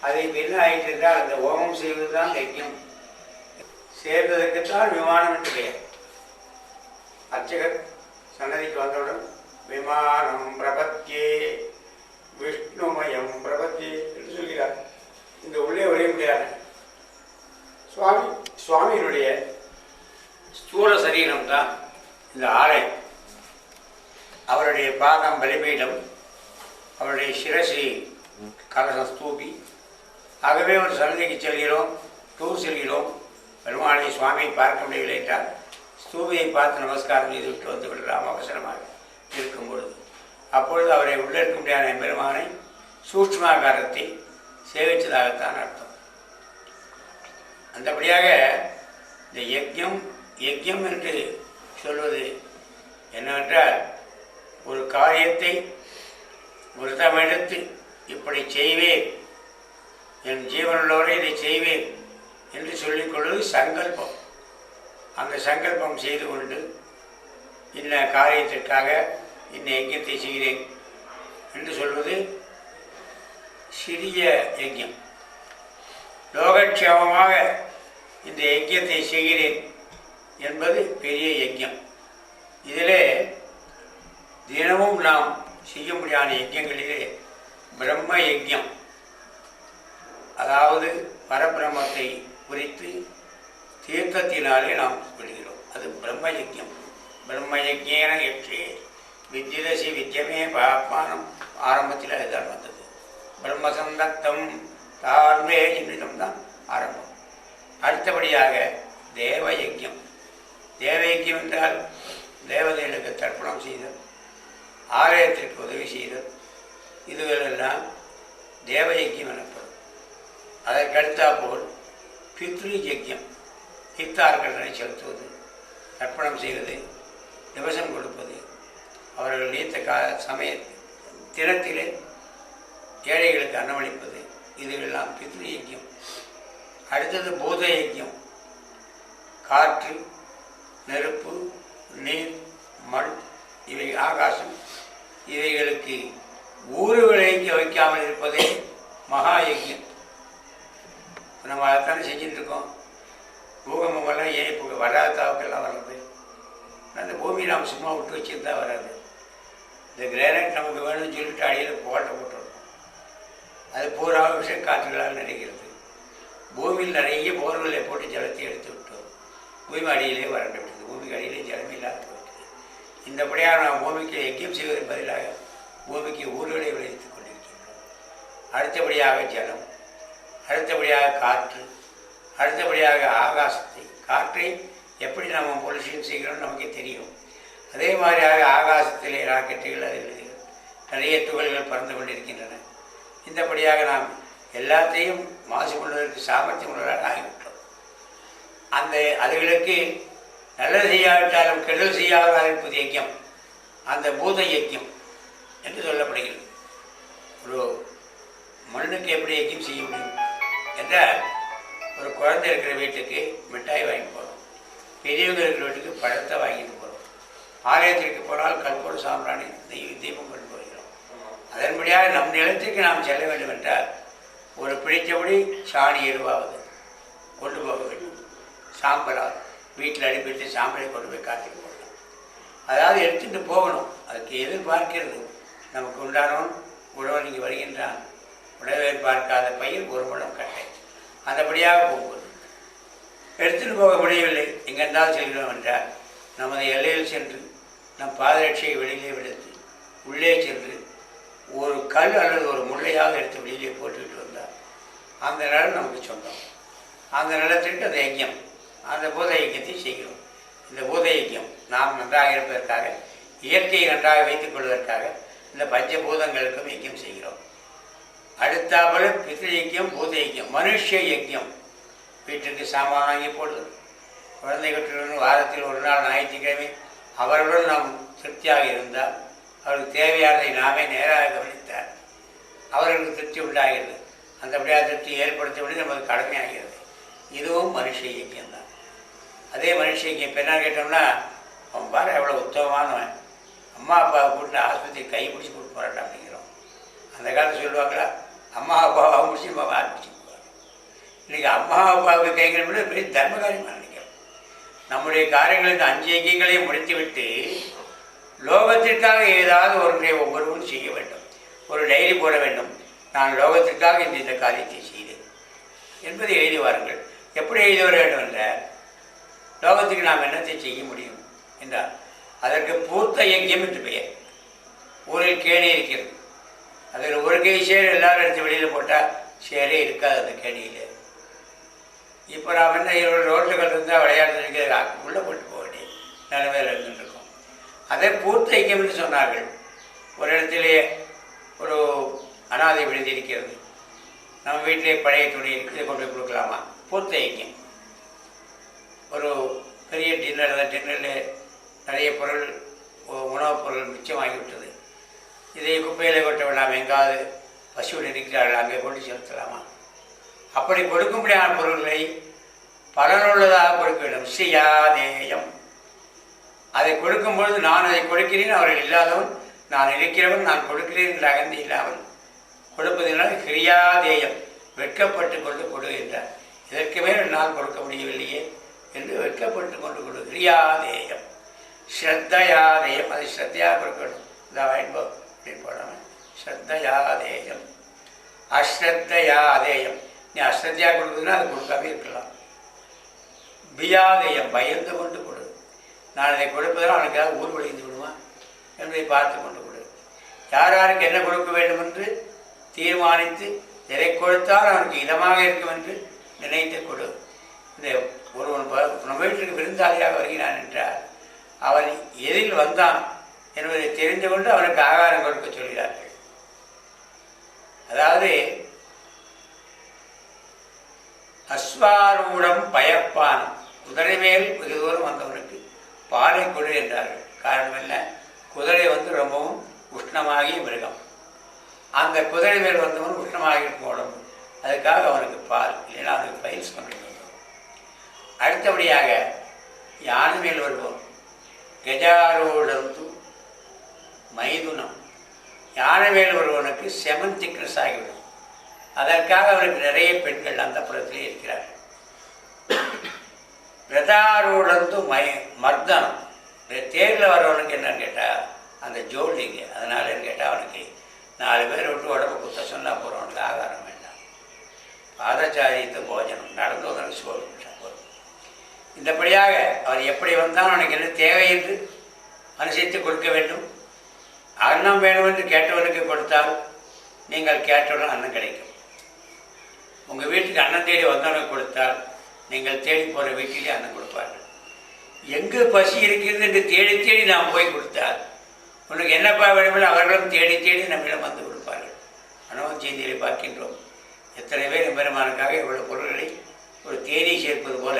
அதை என்ன ஆயிட்டு என்றால் அந்த ஹோமம் செய்வது தான் யஜ்ஞம். சேர்ந்ததற்குத்தான் விமானம் என்று பெயர். அர்ச்சகர் சன்னதிக்கு வந்தவுடன் விமானம் பிரபத்தியே விஷ்ணுமயம் பிரபத்தியே என்று சொல்கிறார். இந்த உள்ளே ஒரே முடியாது. சுவாமியினுடைய ஸ்தூல சரீரம் தான் இந்த ஆலயம். அவருடைய பாதம் பலிபீடம், அவருடைய சிரசி கலசம் ஸ்தூபி. ஆகவே ஒரு சன்னதிக்கு செல்கிறோம், டூர் செல்கிறோம், பெருமாளை சுவாமியை பார்க்க முடியவில்லை என்றால் ஸ்தூபியை பார்த்து நமஸ்காரம் செய்து விட்டு வந்து விடலாம் அவசரமாக இருக்கும் பொழுது. அப்பொழுது அவரை உள்ளே இருக்க முடியாத பெருமானை சூட்சுமாகாரத்தை சேவித்ததாகத்தான் அர்த்தம். அந்தபடியாக இந்த யஜ்ஞம் என்று சொல்வது என்னவென்றால், ஒரு காரியத்தை விரதமெடுத்து இப்படி செய்வேன், என் ஜீவனுள்ளவரை இதை செய்வேன் என்று சொல்லிக்கொள்வது சங்கல்பம். அந்த சங்கல்பம் செய்து கொண்டு இன்ன காரியத்திற்காக இன்ன யஜ்ஞத்தை செய்கிறேன் என்று சொல்வது சிறிய யஜ்ஞம். லோகக்ஷேமமாக இந்த யஜ்யத்தை செய்கிறேன் என்பது பெரிய யஜ்யம். இதிலே தினமும் நாம் செய்ய முடியாத யஜ்யங்களிலே பிரம்ம யஜ்யம், அதாவது பரபிரம்மத்தை குறித்து தீர்த்தத்தினாலே நாம் விடுகிறோம். அது பிரம்ம யஜ்யம். பிரம்ம யஜ்யேன எற்றி வித்யுதசி வித்யமே பாப்மானம் ஆரம்பத்தில் அதுதான் வந்தது. பிரம்மசந்தக்தம் தாழ்மே என்னிடம் தான் ஆரம்பம். அடுத்தபடியாக தேவ யஜ்யம். தேவ யஜ்யம் என்றால் தேவதைகளுக்கு தர்ப்பணம் செய்தல், ஆலயத்திற்கு உதவி செய்தல், இதுகளெல்லாம் தேவ யஜ்யம் எனப்படும். அதற்கடுத்தா போல் பித்ரு யஜ்யம், பித்தார்களை செலுத்துவது, தர்ப்பணம் செய்வது, திவசம் கொடுப்பது, அவர்கள் நீத்த சமய தினத்திலே ஏழைகளுக்கு அன்னமளிப்பது, இதுவெல்லாம் பித்ரு யஜ்யம். அடுத்தது பூத யஜ்யம். காற்று, நெருப்பு, நீர், மண், இவை ஆகாசம், இவைகளுக்கு ஊறு விளைவிக்க வைக்காமல் இருப்பதே மகா யஜ்யம். நம்ம அதைத்தானே செஞ்சுட்டு இருக்கோம். பூகம்பமெல்லாம் ஏன் இப்போ வராதாவுக்கெல்லாம் வர்றது? அந்த பூமியை நாம் சும்மா விட்டு வச்சுருந்தா வராது. இந்த கிரானைட் நமக்கு வேணும்னு சொல்லிட்டு அடியில் போட்டுருக்கோம். அது பூரா விஷயம் காற்றுகளால் நினைக்கிறது. பூமியில் நிறைய போர்களை போட்டு ஜலத்தை எடுத்து விட்டோம். பூமி அடியிலே வறண்டு விட்டது. பூமிக்கு அடியிலே ஜலமே இல்லாத போயிட்டது. இந்தபடியாக நாம் பூமிக்கு யஜ்யம் செய்வதற்கு பதிலாக பூமிக்கு ஊர்களை விளைவித்துக் கொண்டிருக்கின்றோம். அடுத்தபடியாக ஜலம், அடுத்தபடியாக காற்று, அடுத்தபடியாக ஆகாசத்தை. காற்றை எப்படி நம்ம பொல்யூஷன் செய்கிறோம் நமக்கே தெரியும். அதே மாதிரியாக ஆகாசத்திலே ராக்கெட்டுகள், அதில் நிறைய துகள்கள் பறந்து கொண்டிருக்கின்றன. இந்தபடியாக நாம் எல்லாத்தையும் மாசு கொள்வதற்கு சாமர்த்தியம் உள்ளதாக ஆகிவிட்டோம். அந்த அதுகளுக்கு நல்லது செய்யாவிட்டாலும் கெடுதல் செய்யாத இருப்பது யஜ்யம், அந்த பூத யஜ்யம் என்று சொல்லப்படுகிறது. ஒரு மண்ணுக்கு எப்படி யஜ்யம் செய்ய முடியும் என்றால், ஒரு குழந்தை இருக்கிற வீட்டுக்கு மிட்டாய் வாங்கி போகிறோம், பெரியவங்க இருக்கிற வீட்டுக்கு பழத்தை வாங்கிட்டு போகிறோம், ஆலயத்திற்கு போனால் கற்பூர சாம்பிராணி தீபம் கொண்டு போகிறோம். அதன்படியாக நம் நிலத்திற்கு நாம் செல்ல வேண்டும் என்றால் ஒரு பிடித்தபடி சாணி எருவாவது கொண்டு போக வேண்டும். சாம்பலால் வீட்டில் அடிப்பிட்டு சாம்பலை கொண்டு போய் காற்றுக்கு போடலாம். அதாவது எடுத்துகிட்டு போகணும். அதுக்கு எதிர்பார்க்கிறது நமக்கு உண்டானவன் உழவன் இங்கே வருகின்றான், உணவை பார்க்காத பயிர் ஒரு முடம் கட்டை, அந்தபடியாக போகுது. எடுத்துகிட்டு போக முடியவில்லை, எங்கென்றால் செல்கிறோம் என்றால் நமது எல்லையில் சென்று நம் பாதரட்சியை வெளியிலே விடுத்து உள்ளே சென்று ஒரு கல் அல்லது ஒரு முள்ளையாக எடுத்து வெளியிலே போட்டுக்கிட்டு வந்தால் அந்த நிலம் நமக்கு சொந்தம். அந்த நிலத்திற்கு அந்த யஜ்யம், அந்த பூத யஜ்யத்தை செய்கிறோம். இந்த பூத யஜ்யம் நாம் நன்றாக இருப்பதற்காக, இயற்கையை நன்றாக வைத்துக் கொள்வதற்காக இந்த பஞ்சபூதங்களுக்கும் யஜ்யம் செய்கிறோம். அடுத்தாப்புல பித்ரு யஜ்யம், பூத யஜ்யம். மனுஷ யஜ்யம், வீட்டுக்கு சாமான் வாங்கி போடுவது, குழந்தைகளுடன் வாரத்தில் ஒரு நாள் ஞாயிற்றுக்கிழமை அவர்களுடன் நாம் திருப்தியாக இருந்தால், அவர்களுக்கு தேவையானதை நாமே நேராக கவனித்தார் அவர்களுக்கு திருப்தி உண்டாகிறது. அந்தபடியாக திருப்தி ஏற்படுத்த வேண்டியது நமது கடமையாகிறது. இதுவும் மனுஷ யஜ்யம் தான். அதே மனுஷ யஜ்யம் இப்போ என்ன கேட்டோம்னா, அவன் பாரு எவ்வளோ உத்தமமானவன், அம்மா அப்பாவை கூட்டு ஆஸ்பத்திரி கை பிடிச்சி கூட்டு போராட்டம் அப்படிங்கிறோம். அந்த காலத்தில் சொல்லுவாங்களா, அம்மா அப்பாவை முடிச்சு ஆரம்பிச்சு போவாங்க. இன்றைக்கி அம்மா அப்பாவுக்கு கைகள் விட பெரிய தர்ம காரியமாக நினைக்கிறோம். நம்முடைய காரியங்கள் இந்த 5 யஜ்யங்களையும் முடித்துவிட்டு லோகத்திற்காக ஏதாவது ஒன்றை ஒவ்வொருவரும் செய்ய வேண்டும். ஒரு டைரி போட வேண்டும், நான் லோகத்திற்காக இந்த காரியத்தை செய்தேன் என்பதை எழுதி வாருங்கள். எப்படி எழுதி வர வேண்டும் என்றால், லோகத்துக்கு நாம் என்னத்தை செய்ய முடியும் என்றால் அதற்கு பூர்த்த யஜ்யம் என்று பெயர். ஊரில் கேணி இருக்கிறது, அதில் ஒரு கை சேர் எல்லாரும் எடுத்து வெளியில் போட்டால் சேரே இருக்காது அந்த கேணியில். இப்போ நாம் என்ன ரோட்டுகள் இருந்தால் விளையாட்டு உள்ளே போட்டு போக வேண்டிய நிலைமையில் இருந்துருக்கோம். அதை பூர்த்த யஜ்யம் என்று சொன்னார்கள். ஒரு இடத்திலே ஒரு அனாதை விடுதி இருக்கிறது, நம்ம வீட்டிலே பழைய துணி இருக்குது, கொண்டு போய் கொடுக்கலாமா? பூர்த்த யஜ்யம். ஒரு பெரிய டின்னர், அந்த டின்னரில் நிறைய பொருள், உணவுப் பொருள் மிச்சமாகிவிட்டது. இதை குப்பையில் கொட்ட வேண்டாம், எங்காவது பசுவில் இருக்கிறார்கள் அங்கே கொண்டு செலுத்தலாமா? அப்படி கொடுக்கும்படியான பொருள்களை பலனுள்ளதாக கொடுக்க வேண்டும். செய்யாதேயம். அதை கொடுக்கும் பொழுது நான் அதை கொடுக்கிறேன், அவர்கள் இல்லாதவன், நான் இருக்கிறவன், நான் கொடுக்கிறேன் என்ற அகந்தி இல்லாமல் கொடுப்பதனால் கிரியாதேயம், வெட்கப்பட்டு கொண்டு கொடுகின்றார். இதற்கு மேல் என்னால் கொடுக்க முடியவில்லையே என்று வெட்கப்பட்டு கொண்டு கொடு. கிரியாதேயம் ஸ்ரத்தையாதேயம், அது ஸ்ரத்தையாக கொடுக்கணும். இந்த வாய்ப்பு அப்படின்னு போடாமல் ஸ்ரத்தையாதேயம் அஸ்ரத்தையாதேயம். நீ அஸ்ரத்தையாக கொடுக்குதுன்னா அது கொடுக்காம இருக்கலாம். பியாதேயம் பயந்து கொண்டு கொடு. நான் இதை கொடுப்பதால் அவனுக்கு ஏதாவது ஊர் விளைந்து விடுவான் என்பதை பார்த்து கொண்டு கொடு. யார் யாருக்கு என்ன கொடுக்க வேண்டும் என்று தீர்மானித்து எதை கொடுத்தால் அவனுக்கு இதமாக இருக்கும் என்று நினைத்து கொடு. இந்த ஒருவன் நம்ம வீட்டுக்கு விருந்தாளியாக வருகிறான் என்றால் அவன் எதில் வந்தான் என்பதை தெரிந்து கொண்டு அவனுக்கு ஆகாரம் கொடுக்க சொல்கிறார்கள். அதாவது அஸ்வாரூடம் பயப்பான், குதிரை மேல் வெகு தூரம் வந்தவனுக்கு பாலை கொடு என்றார்கள். காரணம் என்ன? குதிரை ரொம்பவும் உஷ்ணமாகிய மிருகம். அந்த குதிரை மேல் வந்தவன் உஷ்ணமாகி இருக்கும் உடம்பு, அதுக்காக அவனுக்கு பால், இல்லைன்னா அவனுக்கு பயில்ஸ் கொண்டு வந்தோம். அடுத்தபடியாக யானை மேல் வருவோம். கஜாரோடந்து மைதுனம், யானை மேல் வருவனுக்கு செமன் திக்னஸ் ஆகிவிடும். அதற்காக அவனுக்கு நிறைய பெண்கள் அந்த புறத்திலே இருக்கிறார்கள். பிரதாரோடந்து மர்தனம், தேரில் வர்றவனுக்கு என்னன்னு கேட்டால் அந்த ஜோல்டிங்க. அதனால என்ன கேட்டால் அவனுக்கு 4 பேர் விட்டு உடம்பு குத்த சொன்னால் போகிறவனுக்கு ஆகாரம் வேண்டாம். பாதச்சாரியத்து போஜனம், நடந்து வந்தவனுக்கு சோறு போகும். இந்தபடியாக அவர் எப்படி வந்தால் அவனுக்கு என்ன தேவை என்று அனுசரித்து கொடுக்க வேண்டும். அன்னம் வேணும் என்று கேட்டவனுக்கு கொடுத்தால் நீங்கள் கேட்டவுடன் அன்னம் கிடைக்கும். உங்கள் வீட்டுக்கு அன்னம் தேடி வந்தவனுக்கு கொடுத்தால் நீங்கள் தேடி போகிற வீட்டிலே அன்னம் கொடுப்பார்கள். எங்கு பசி இருக்கிறது என்று தேடி தேடி நாம் போய் கொடுத்தால் உனக்கு என்னப்பா வேணுமில்லை அவர்களும் தேடி தேடி நம்மிடம் வந்து கொடுப்பார்கள். அனுபவம் செய்தியை பார்க்கின்றோம். எத்தனை பேர் எம்பெருமானுக்காக இவ்வளவு பொருள்களை ஒரு தேனி சேர்ப்பது போல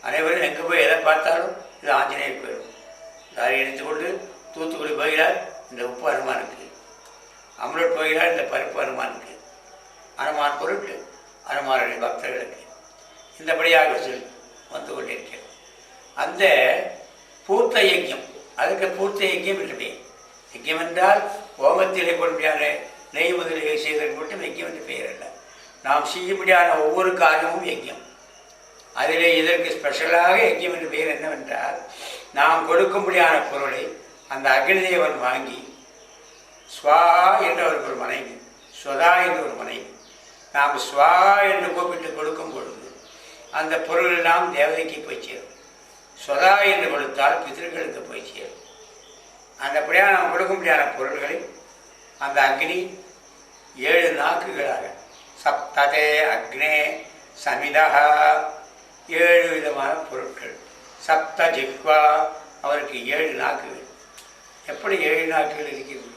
அனைவரும் எங்கே போய் எதை பார்த்தாலும் இது ஆஞ்சநேயர் போயிடும். லாரி எடுத்துக்கொண்டு தூத்துக்குடி போகிறார், இந்த உப்பு அனுமானுக்கு. அம்ருட் போகிறார், இந்த பருப்பு அனுமானுக்கு. அனுமான் பொருட்டு அனுமானுடைய பக்தர்களுக்கு. இந்தபடியாக வந்து கொண்டிருக்கிறது. அந்த பூர்த்த யஜ்யம், அதுக்கு பூர்த்த யஜ்யம் என்று யஜ்யம் என்றால் ஹோமத்திலே கொண்டியான நெய் முதலியை செய்வதற்கு மட்டும் யஜ்யம் என்று பெயர் அல்ல. நாம் செய்யும்படியான ஒவ்வொரு காரியமும் யஜ்யம். அதிலே இதற்கு ஸ்பெஷலாக யஜ்யம் என்று பெயர் என்னவென்றால், நாம் கொடுக்கும்படியான பொருளை அந்த அக்னிதேவன் வாங்கி ஸ்வா என்ற ஒரு மனைவி, ஸ்வதா என்ற ஒரு மனைவி, நாம் ஸ்வா என்று கூப்பிட்டு கொடுக்கும் பொழுது அந்த பொருள் எல்லாம் தேவதைக்கு போய் சேரும். ஸ்வதா என்று கொடுத்தால் பிதர்களுக்கு போய் சேரும். அந்தபடியாக நாம் கொடுக்கும்படியான பொருள்களை அந்த அக்னி 7 நாக்குகளாக, சப்ததே அக்னே சமிதா, 7 விதமான பொருட்கள். சப்த ஜிஹ்வா, அவருக்கு 7 நாக்குகள். எப்படி 7 நாக்குகள் இருக்கிறது?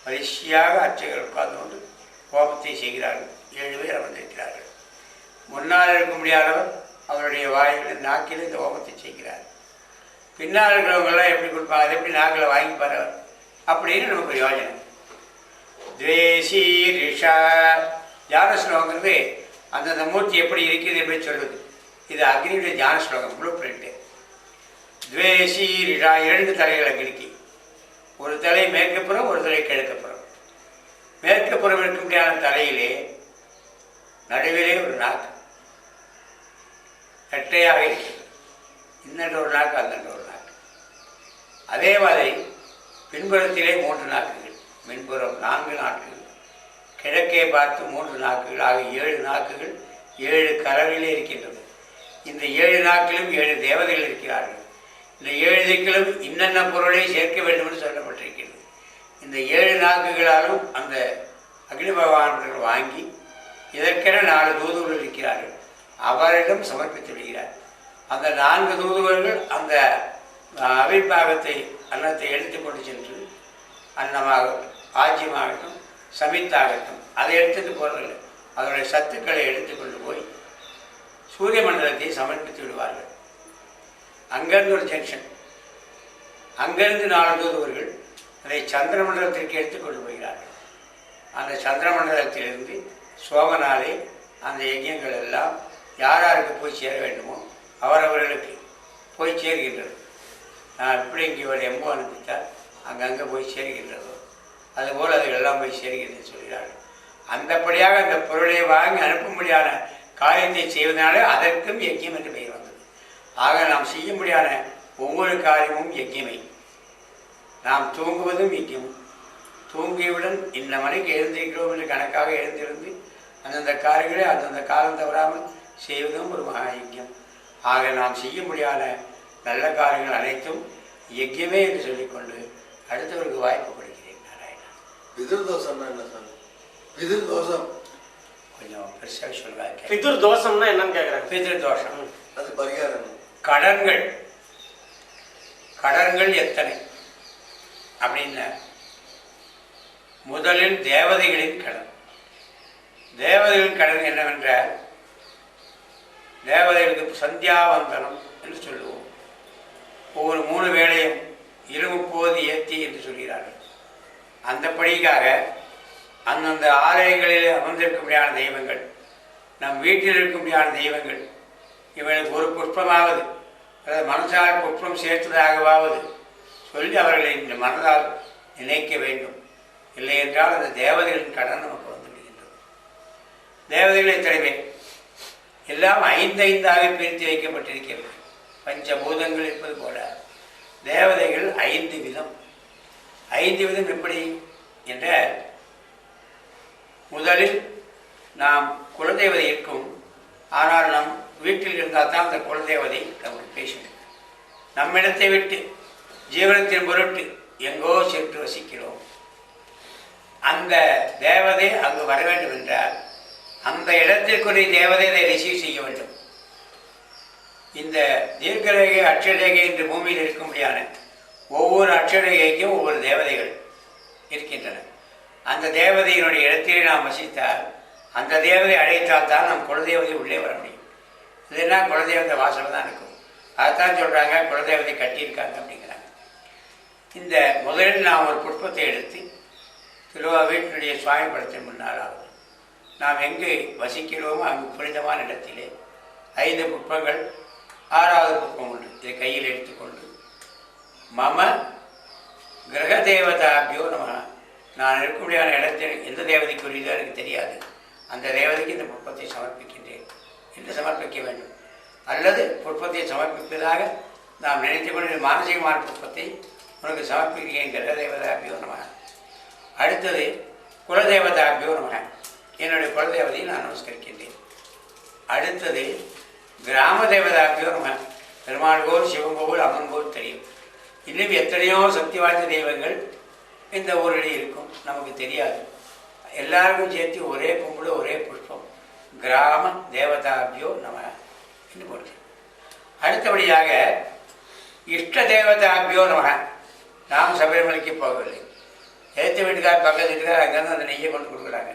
வரிசையாக அர்ச்சகர்கள் உட்கார்ந்து கொண்டு ஹோமத்தை செய்கிறார்கள். 7 பேர் அமர்ந்திருக்கிறார்கள். முன்னால் இருக்க முடியாதவர் அவருடைய வாயில் நாக்கில் இந்த ஹோமத்தை செய்கிறார். பின்னால் இருக்கிறவங்கெல்லாம் எப்படி கொடுப்பாங்க, அதை எப்படி நாக்கில் வாங்கிப்பார் அப்படின்னு நமக்கு ஒரு யோஜனை. துவேஷி ரிஷா தியான ஸ்லோகங்கிறது அந்தந்த மூர்த்தி எப்படி இருக்குது எப்படி சொல்லுது. இது அக்னியுடைய தியான ஸ்லோகம், ப்ளூ பிரிண்ட்டு. துவேஷி ரிஷா, 2 தலைகள் அக்னிக்கு. ஒரு தலை மேற்குப்புறம், ஒரு தலை கிழக்குப்புறம். மேற்குப்புறம் இருக்க முடியாத தலையிலே நடுவிலே ஒரு நாக்கு கட்டையாக இருக்கிறது. இன்னொன்று ஒரு நாக்கு, அந்தன்று ஒரு நாக்கு. அதே மாதிரி பின்புறத்திலே 3 நாக்குகள், மின்புறம் 4 நாக்குகள், கிழக்கே பார்த்து 3 நாக்குகள் ஆக 7 நாக்குகள் 7 கலரிலே இருக்கின்றது. இந்த 7 நாக்கிலும் 7 தேவதைகள் இருக்கிறார்கள். இந்த 7 திக்கிலும் இன்னென்ன பொருளை சேர்க்க வேண்டும் என்று சொல்லப்பட்டிருக்கிறது. இந்த 7 நாக்குகளாலும் அந்த அக்னி பகவான் வாங்கி இதற்கென 4 தூதுவர்கள் இருக்கிறார்கள். அவரிடம் சமர்ப்பித்து விடுகிறார். அந்த 4 தூதுவர்கள் அந்த அவிர்பாகத்தை, அன்னத்தை எடுத்துக்கொண்டு சென்று அன்னமாகட்டும், ஆஜ்யமாகட்டும், சமித்தாகட்டும், அதை எடுத்துட்டு போகிறதில்லை. அதனுடைய சத்துக்களை எடுத்துக்கொண்டு போய் சூரிய மண்டலத்தை சமர்ப்பித்து விடுவார்கள். அங்கேருந்து ஒரு ஜங்ஷன், அங்கேருந்து 4 தூதுவர்கள் அதை சந்திர மண்டலத்திற்கு எடுத்துக்கொண்டு போகிறார்கள். அந்த சந்திர மண்டலத்திலிருந்து சோமனாலே அந்த யஜ்யங்கள் எல்லாம் யார் யாருக்கு போய் சேர வேண்டுமோ அவரவர்களுக்கு போய் சேர்கின்றது. நான் இப்படி இங்கே ஒரு எம்பு அனுப்பித்தால் அங்கங்கே போய் சேர்கின்றதோ அதுபோல் அதுகளெல்லாம் போய் சேர்கிறது சொல்கிறார்கள். அந்தபடியாக அந்த பொருளை வாங்கி அனுப்பும்படியான காரியத்தை செய்வதனாலே அதற்கும் யஜ்யம் என்று பெயர் வந்தது. ஆக நாம் செய்யும்படியான ஒவ்வொரு காரியமும் யஜ்யமே. நாம் தூங்குவதும் யஜ்யம். தூங்கியவுடன் இந்த மணிக்கு எழுந்திருக்கிறோம் என்று கணக்காக எழுந்திருந்து அந்தந்த காரியங்களை அந்தந்த காலம் தவறாமல் செய்வதும் ஒரு மகா யஜ்யம். ஆக நாம் செய்யும்படியான நல்ல காரியங்கள் அனைத்தும் யஜ்யமே என்று சொல்லிக்கொண்டு அடுத்தவருக்கு வாய்ப்பு கொடுக்கிறேன். நாராயணா. பிதிர்தோஷம்னா என்ன சாமி? பிதிர்தோஷம் கொஞ்சம் பெருசாக சொல்லுவாங்க. பிதுர் தோஷம்னா என்னன்னு கேட்குறாங்க. பிதிர் தோஷம், அது பரிகாரம். கடன்கள் எத்தனை அப்படின்னா, முதலில் தேவதைகளின் கடன். தேவதைகளின் கடன் என்னவென்றால், தேவதைகளுக்கு சந்தியாவந்தனம் என்று சொல்லுவோம். ஒவ்வொரு 3 வேளையும் இருமுப்போது ஏத்தி என்று சொல்கிறார்கள். அந்தபடிக்காக அந்தந்த ஆலயங்களில் அமர்ந்திருக்கும்படியான தெய்வங்கள், நம் வீட்டில் இருக்கும்படியான தெய்வங்கள், இவர்களுக்கு ஒரு புஷ்பமாவது அதாவது மனசால் புஷ்பம் சேர்த்ததாகவாவது சொல்லி அவர்களை இந்த மனதால் நினைக்க வேண்டும். இல்லை என்றால் அந்த தேவதைகளின் கடன் நமக்கு வந்து விடுகின்றது. தேவதைகள் எத்தனை பேர்? எல்லாம் 5 பிரித்து வைக்கப்பட்டிருக்கிறது. பஞ்சபூதங்கள் இருப்பது போல தேவதைகள் 5 விதம். 5 விதம் எப்படி என்ற, முதலில் நாம் குலதெய்வதை இருக்கும். ஆனால் நம் வீட்டில் இருந்தால் தான் அந்த குலதெய்வதை நமக்கு பேசணும். நம்மிடத்தை விட்டு ஜீவனத்தின் பொருட்டு எங்கோ சென்று வசிக்கிறோம். அந்த தேவதை அங்கு வர வேண்டும் என்றால் அந்த இடத்திற்குரிய தேவதை அதை ரிசீவ் செய்ய வேண்டும். இந்த தீர்க்கரேகை அட்சரேகை என்று பூமியில் இருக்கும்படியான ஒவ்வொரு அட்சரேகைக்கும் ஒவ்வொரு தேவதைகள் இருக்கின்றன. அந்த தேவதையினுடைய இடத்திலே நாம் வசித்தால் அந்த தேவதை அழைத்தால் தான் நம் குலதெய்வதை உள்ளே வர முடியும். இல்லைன்னா குலதெய்வத்தை வாசல் தான் இருக்கும். அதைத்தான் சொல்கிறாங்க, குலதெய்வத்தை கட்டியிருக்காங்க அப்படிங்கிறாங்க. இந்த முதலில் நாம் ஒரு புஷ்பத்தை எடுத்து வீட்டினுடைய சுவாமி படத்தின் முன்னாலாவது நாம் எங்கு வசிக்கிறோமோ அங்கு புனிதமான இடத்திலே 5 புஷ்பங்கள், 6வது புஷ்பம் உண்டு. இதை கையில் எடுத்துக்கொண்டு மம கிரக தேவதாபியோ நம, நான் இருக்கக்கூடியான இடத்தில் எந்த தேவதைக்குரியதோ எனக்கு தெரியாது, அந்த தேவதைக்கு இந்த புஷ்பத்தை சமர்ப்பிக்கின்றேன் என்று சமர்ப்பிக்க வேண்டும். அல்லது புஷ்பத்தை சமர்ப்பிப்பதாக நாம் நினைத்து கொண்டு மானசீகமான புஷ்பத்தை உனக்கு சமர்ப்பிக்கிறேன் கிரக தேவதாபியோ நம. அடுத்தது குலதேவதாபியோ நம, என்னுடைய குலதேவதையை நான் நமஸ்கரிக்கின்றேன். அடுத்தது கிராம தேவதாபியோ நம, பெருமாள் கோவில், சிவன் கோவில், அம்மன் கோவில் தெரியும். இன்னும் எத்தனையோ சக்தி வாய்ந்த தெய்வங்கள் இந்த ஊரில் இருக்கும், நமக்கு தெரியாது. எல்லாருக்கும் சேர்த்து ஒரே கும்பிடு, ஒரே புஷ்பம், கிராம தேவதாபியோ நம என்று போடுது. அடுத்தபடியாக இஷ்ட தேவதாபியோ நம. நாம் சபரிமலைக்கு போகவில்லை, எழுத்து வீட்டுக்கார் பக்கத்து வீட்டுக்கார் அங்கேருந்து அந்த நெய்யை கொண்டு கொடுக்குறாங்க.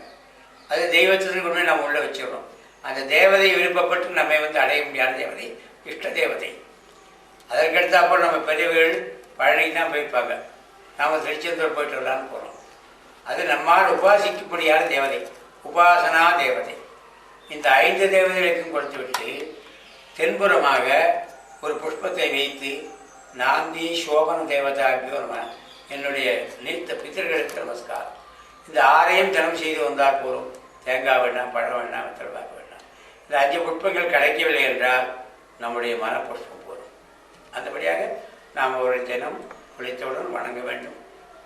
அது தெய்வத்திற்கு கொண்டு நம்ம உள்ளே வச்சிடறோம். அந்த தேவதை விருப்பப்பட்டு நம்மை வந்து அடைய முடியாத தேவதை இஷ்ட தேவதை. அதற்கடுத்தாப்போ நம்ம பெரியவர்கள் பழனிக்கு தான் போயிருப்பாங்க, நாம் திருச்செந்தூர் போயிட்டு வரலான்னு போகிறோம். அது நம்மால் உபாசிக்கக்கூடியான தேவதை, உபாசனா தேவதை. இந்த 5 தேவதைகளுக்கும் கொடுத்து விட்டு தென்புறமாக ஒரு புஷ்பத்தை வைத்து நாந்தி சோபன தேவதாபியோ நம, என்னுடைய நீத்த பித்தர்களுக்கு நமஸ்காரம். இந்த 6ஐயும் தினம் செய்து வந்தால் போதும். தேங்காய் வேண்டாம், பழம் வேண்டாம், வெத்தலைப்பாக்கு வேண்டாம். இந்த 5 புஷ்பங்கள் கிடைக்கவில்லை என்றால் நம்முடைய மன புஷ்பம் போதும். அந்தபடியாக நாம் ஒரு தினம் குளித்தவுடன் வணங்க வேண்டும்.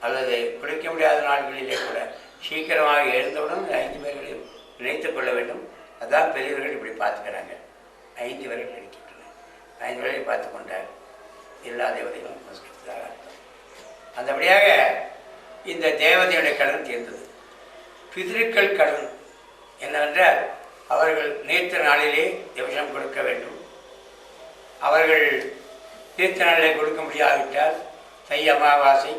அல்லது குளிக்க முடியாத நாட்களிலே கூட சீக்கிரமாக எழுந்தவுடன் 5 பேர்களையும் நினைத்து கொள்ள வேண்டும். அதான் பெரியவர்கள் இப்படி பார்த்துக்கிறாங்க. 5 பேர்கள் இருக்கின்றன. 5 பேர்களை பார்த்து கொண்டார் எல்லா தேவதைகளும் நமஸ்கரித்ததாக அர்த்தம். அந்தபடியாக இந்த தேவதையுடைய கடன் தீர்ந்தது. பிதிருக்கள் கடன் என்னவென்றால், அவர்கள் நீர்த்த நாளிலே திவசம் கொடுக்க வேண்டும். அவர்கள் தீர்த்த நாளிலே கொடுக்க முடியாவிட்டால் தை அமாவாசை,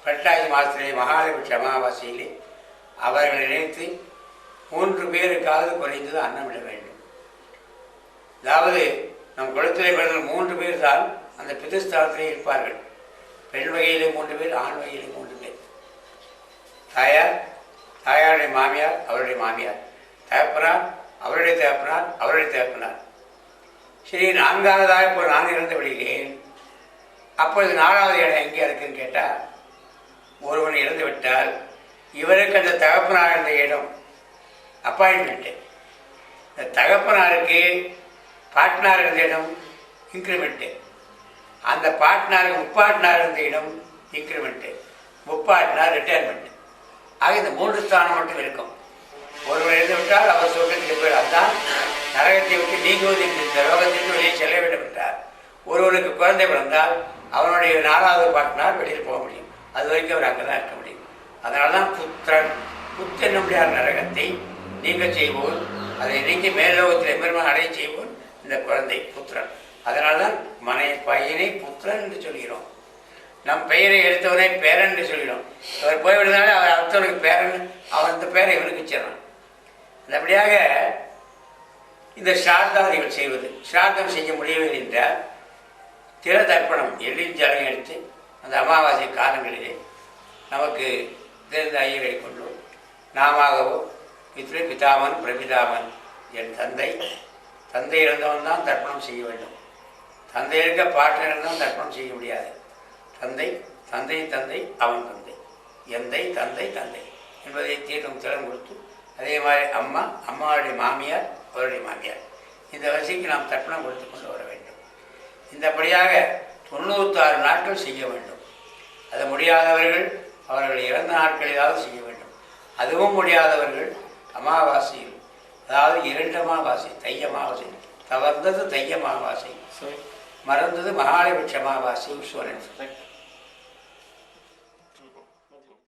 புரட்டாசி மாதத்திலே மகாலட்சுமி அமாவாசையிலே அவர்களை நினைத்து 3 பேருக்காவது குறைந்தது அன்னமிட வேண்டும். அதாவது நம் குலத்திலே பிறந்த 3 பேர் தான் அந்த பிதஸ்தானத்திலே இருப்பார்கள். பெண் வகையிலே 3 பேர், ஆண் வகையிலே 3 பேர். தாயார், தாயாருடைய மாமியார், அவருடைய மாமியார், தகப்பனார், அவருடைய தகப்பனார், அவருடைய தகப்பனார். சரி, 4வதாக இப்போ நான் இறந்து விடுகிறேன். அப்பொழுது 4வது இடம் எங்கே இருக்குன்னு கேட்டால், ஒருவன் இறந்து விட்டால் இவருக்கு அந்த தகப்பனார் இருந்த இடம் அப்பாயின்மெண்ட்டு இந்த தகப்பனாருக்கு பாட்னார் இருந்த இடம் இன்க்ரிமெண்ட்டு, அந்த பாட்னாருக்கு முப்பாட்னார் இருந்த இடம் இன்க்ரிமெண்ட்டு, முப்பாட்னார் ரிட்டையர்மெண்ட். ஆக இந்த 3 ஸ்தானம் மட்டும் இருக்கும். ஒருவர் இருந்து விட்டால் அவர் சொர்க்கத்துக்கு போய் அதுதான் நரகத்தை விட்டு நீங்குவது என்று இந்த லோகத்திற்கு வெளியே செல்ல வேண்டும் என்றார். ஒருவனுக்கு குழந்தை பிறந்தால் அவனுடைய 4வது பாட்னார் வெளியில் போக முடியும். அது வரைக்கும் அவர் அங்கே தான் இருக்க முடியும். அதனால தான் புத்திரன், புத்தன் முடியாத நரகத்தை நீங்க செய்வோம், அதை நீங்கி மேலோகத்தில் எம்பெருமான் அடைய செய்வோம் இந்த குழந்தை புத்திரன். அதனால தான் பையனை புத்திரன் என்று சொல்கிறோம். நம் பெயரை எடுத்தவனே பேரன் என்று சொல்கிறோம். அவர் போய்விடுறதுனால அவர் அடுத்தவனுக்கு பேரன், அவன் இந்த பேரை இவனுக்கு வச்சிடறான். அப்படியாக இந்த ஸ்ராத்தாதிகள் செய்வது, ஸ்ராத்தம் செய்ய முடியவில்லை என்றால் திற தர்ப்பணம் எள்ளின் ஜலம் எடுத்து அந்த அமாவாசை காலங்களிலே நமக்கு தெரிந்த ஐயரை கொண்டு நாமாகவோ பித்ரு பிதாமன் பிரபிதாமன் என் தந்தை இறந்தவன் தான் தர்ப்பணம் செய்ய வேண்டும். தந்தை இருக்க பாட்டு இருந்தவன் தர்ப்பணம் செய்ய முடியாது. தந்தை அவன் தந்தை, எந்தை தந்தை என்பதை தீர்க்கும் திறன் கொடுத்து, அதே மாதிரி அம்மாவுடைய மாமியார் அவருடைய மாமியார், இந்த வரிசைக்கு நாம் தர்ப்பணம் கொடுத்து கொண்டு வர வேண்டும். இந்தபடியாக 96 நாட்கள் செய்ய வேண்டும். அது முடியாதவர்கள் அவர்கள் இறந்த நாட்களிலாவது செய்ய வேண்டும். அதுவும் முடியாதவர்கள் அமாவாசையில், அதாவது 2 அமாவாசை, தை அமாவாசை, தவறுந்தது தை அமாவாசை, மறந்தது மகாலட்சுமி அமாவாசை, ஈஸ்வரன்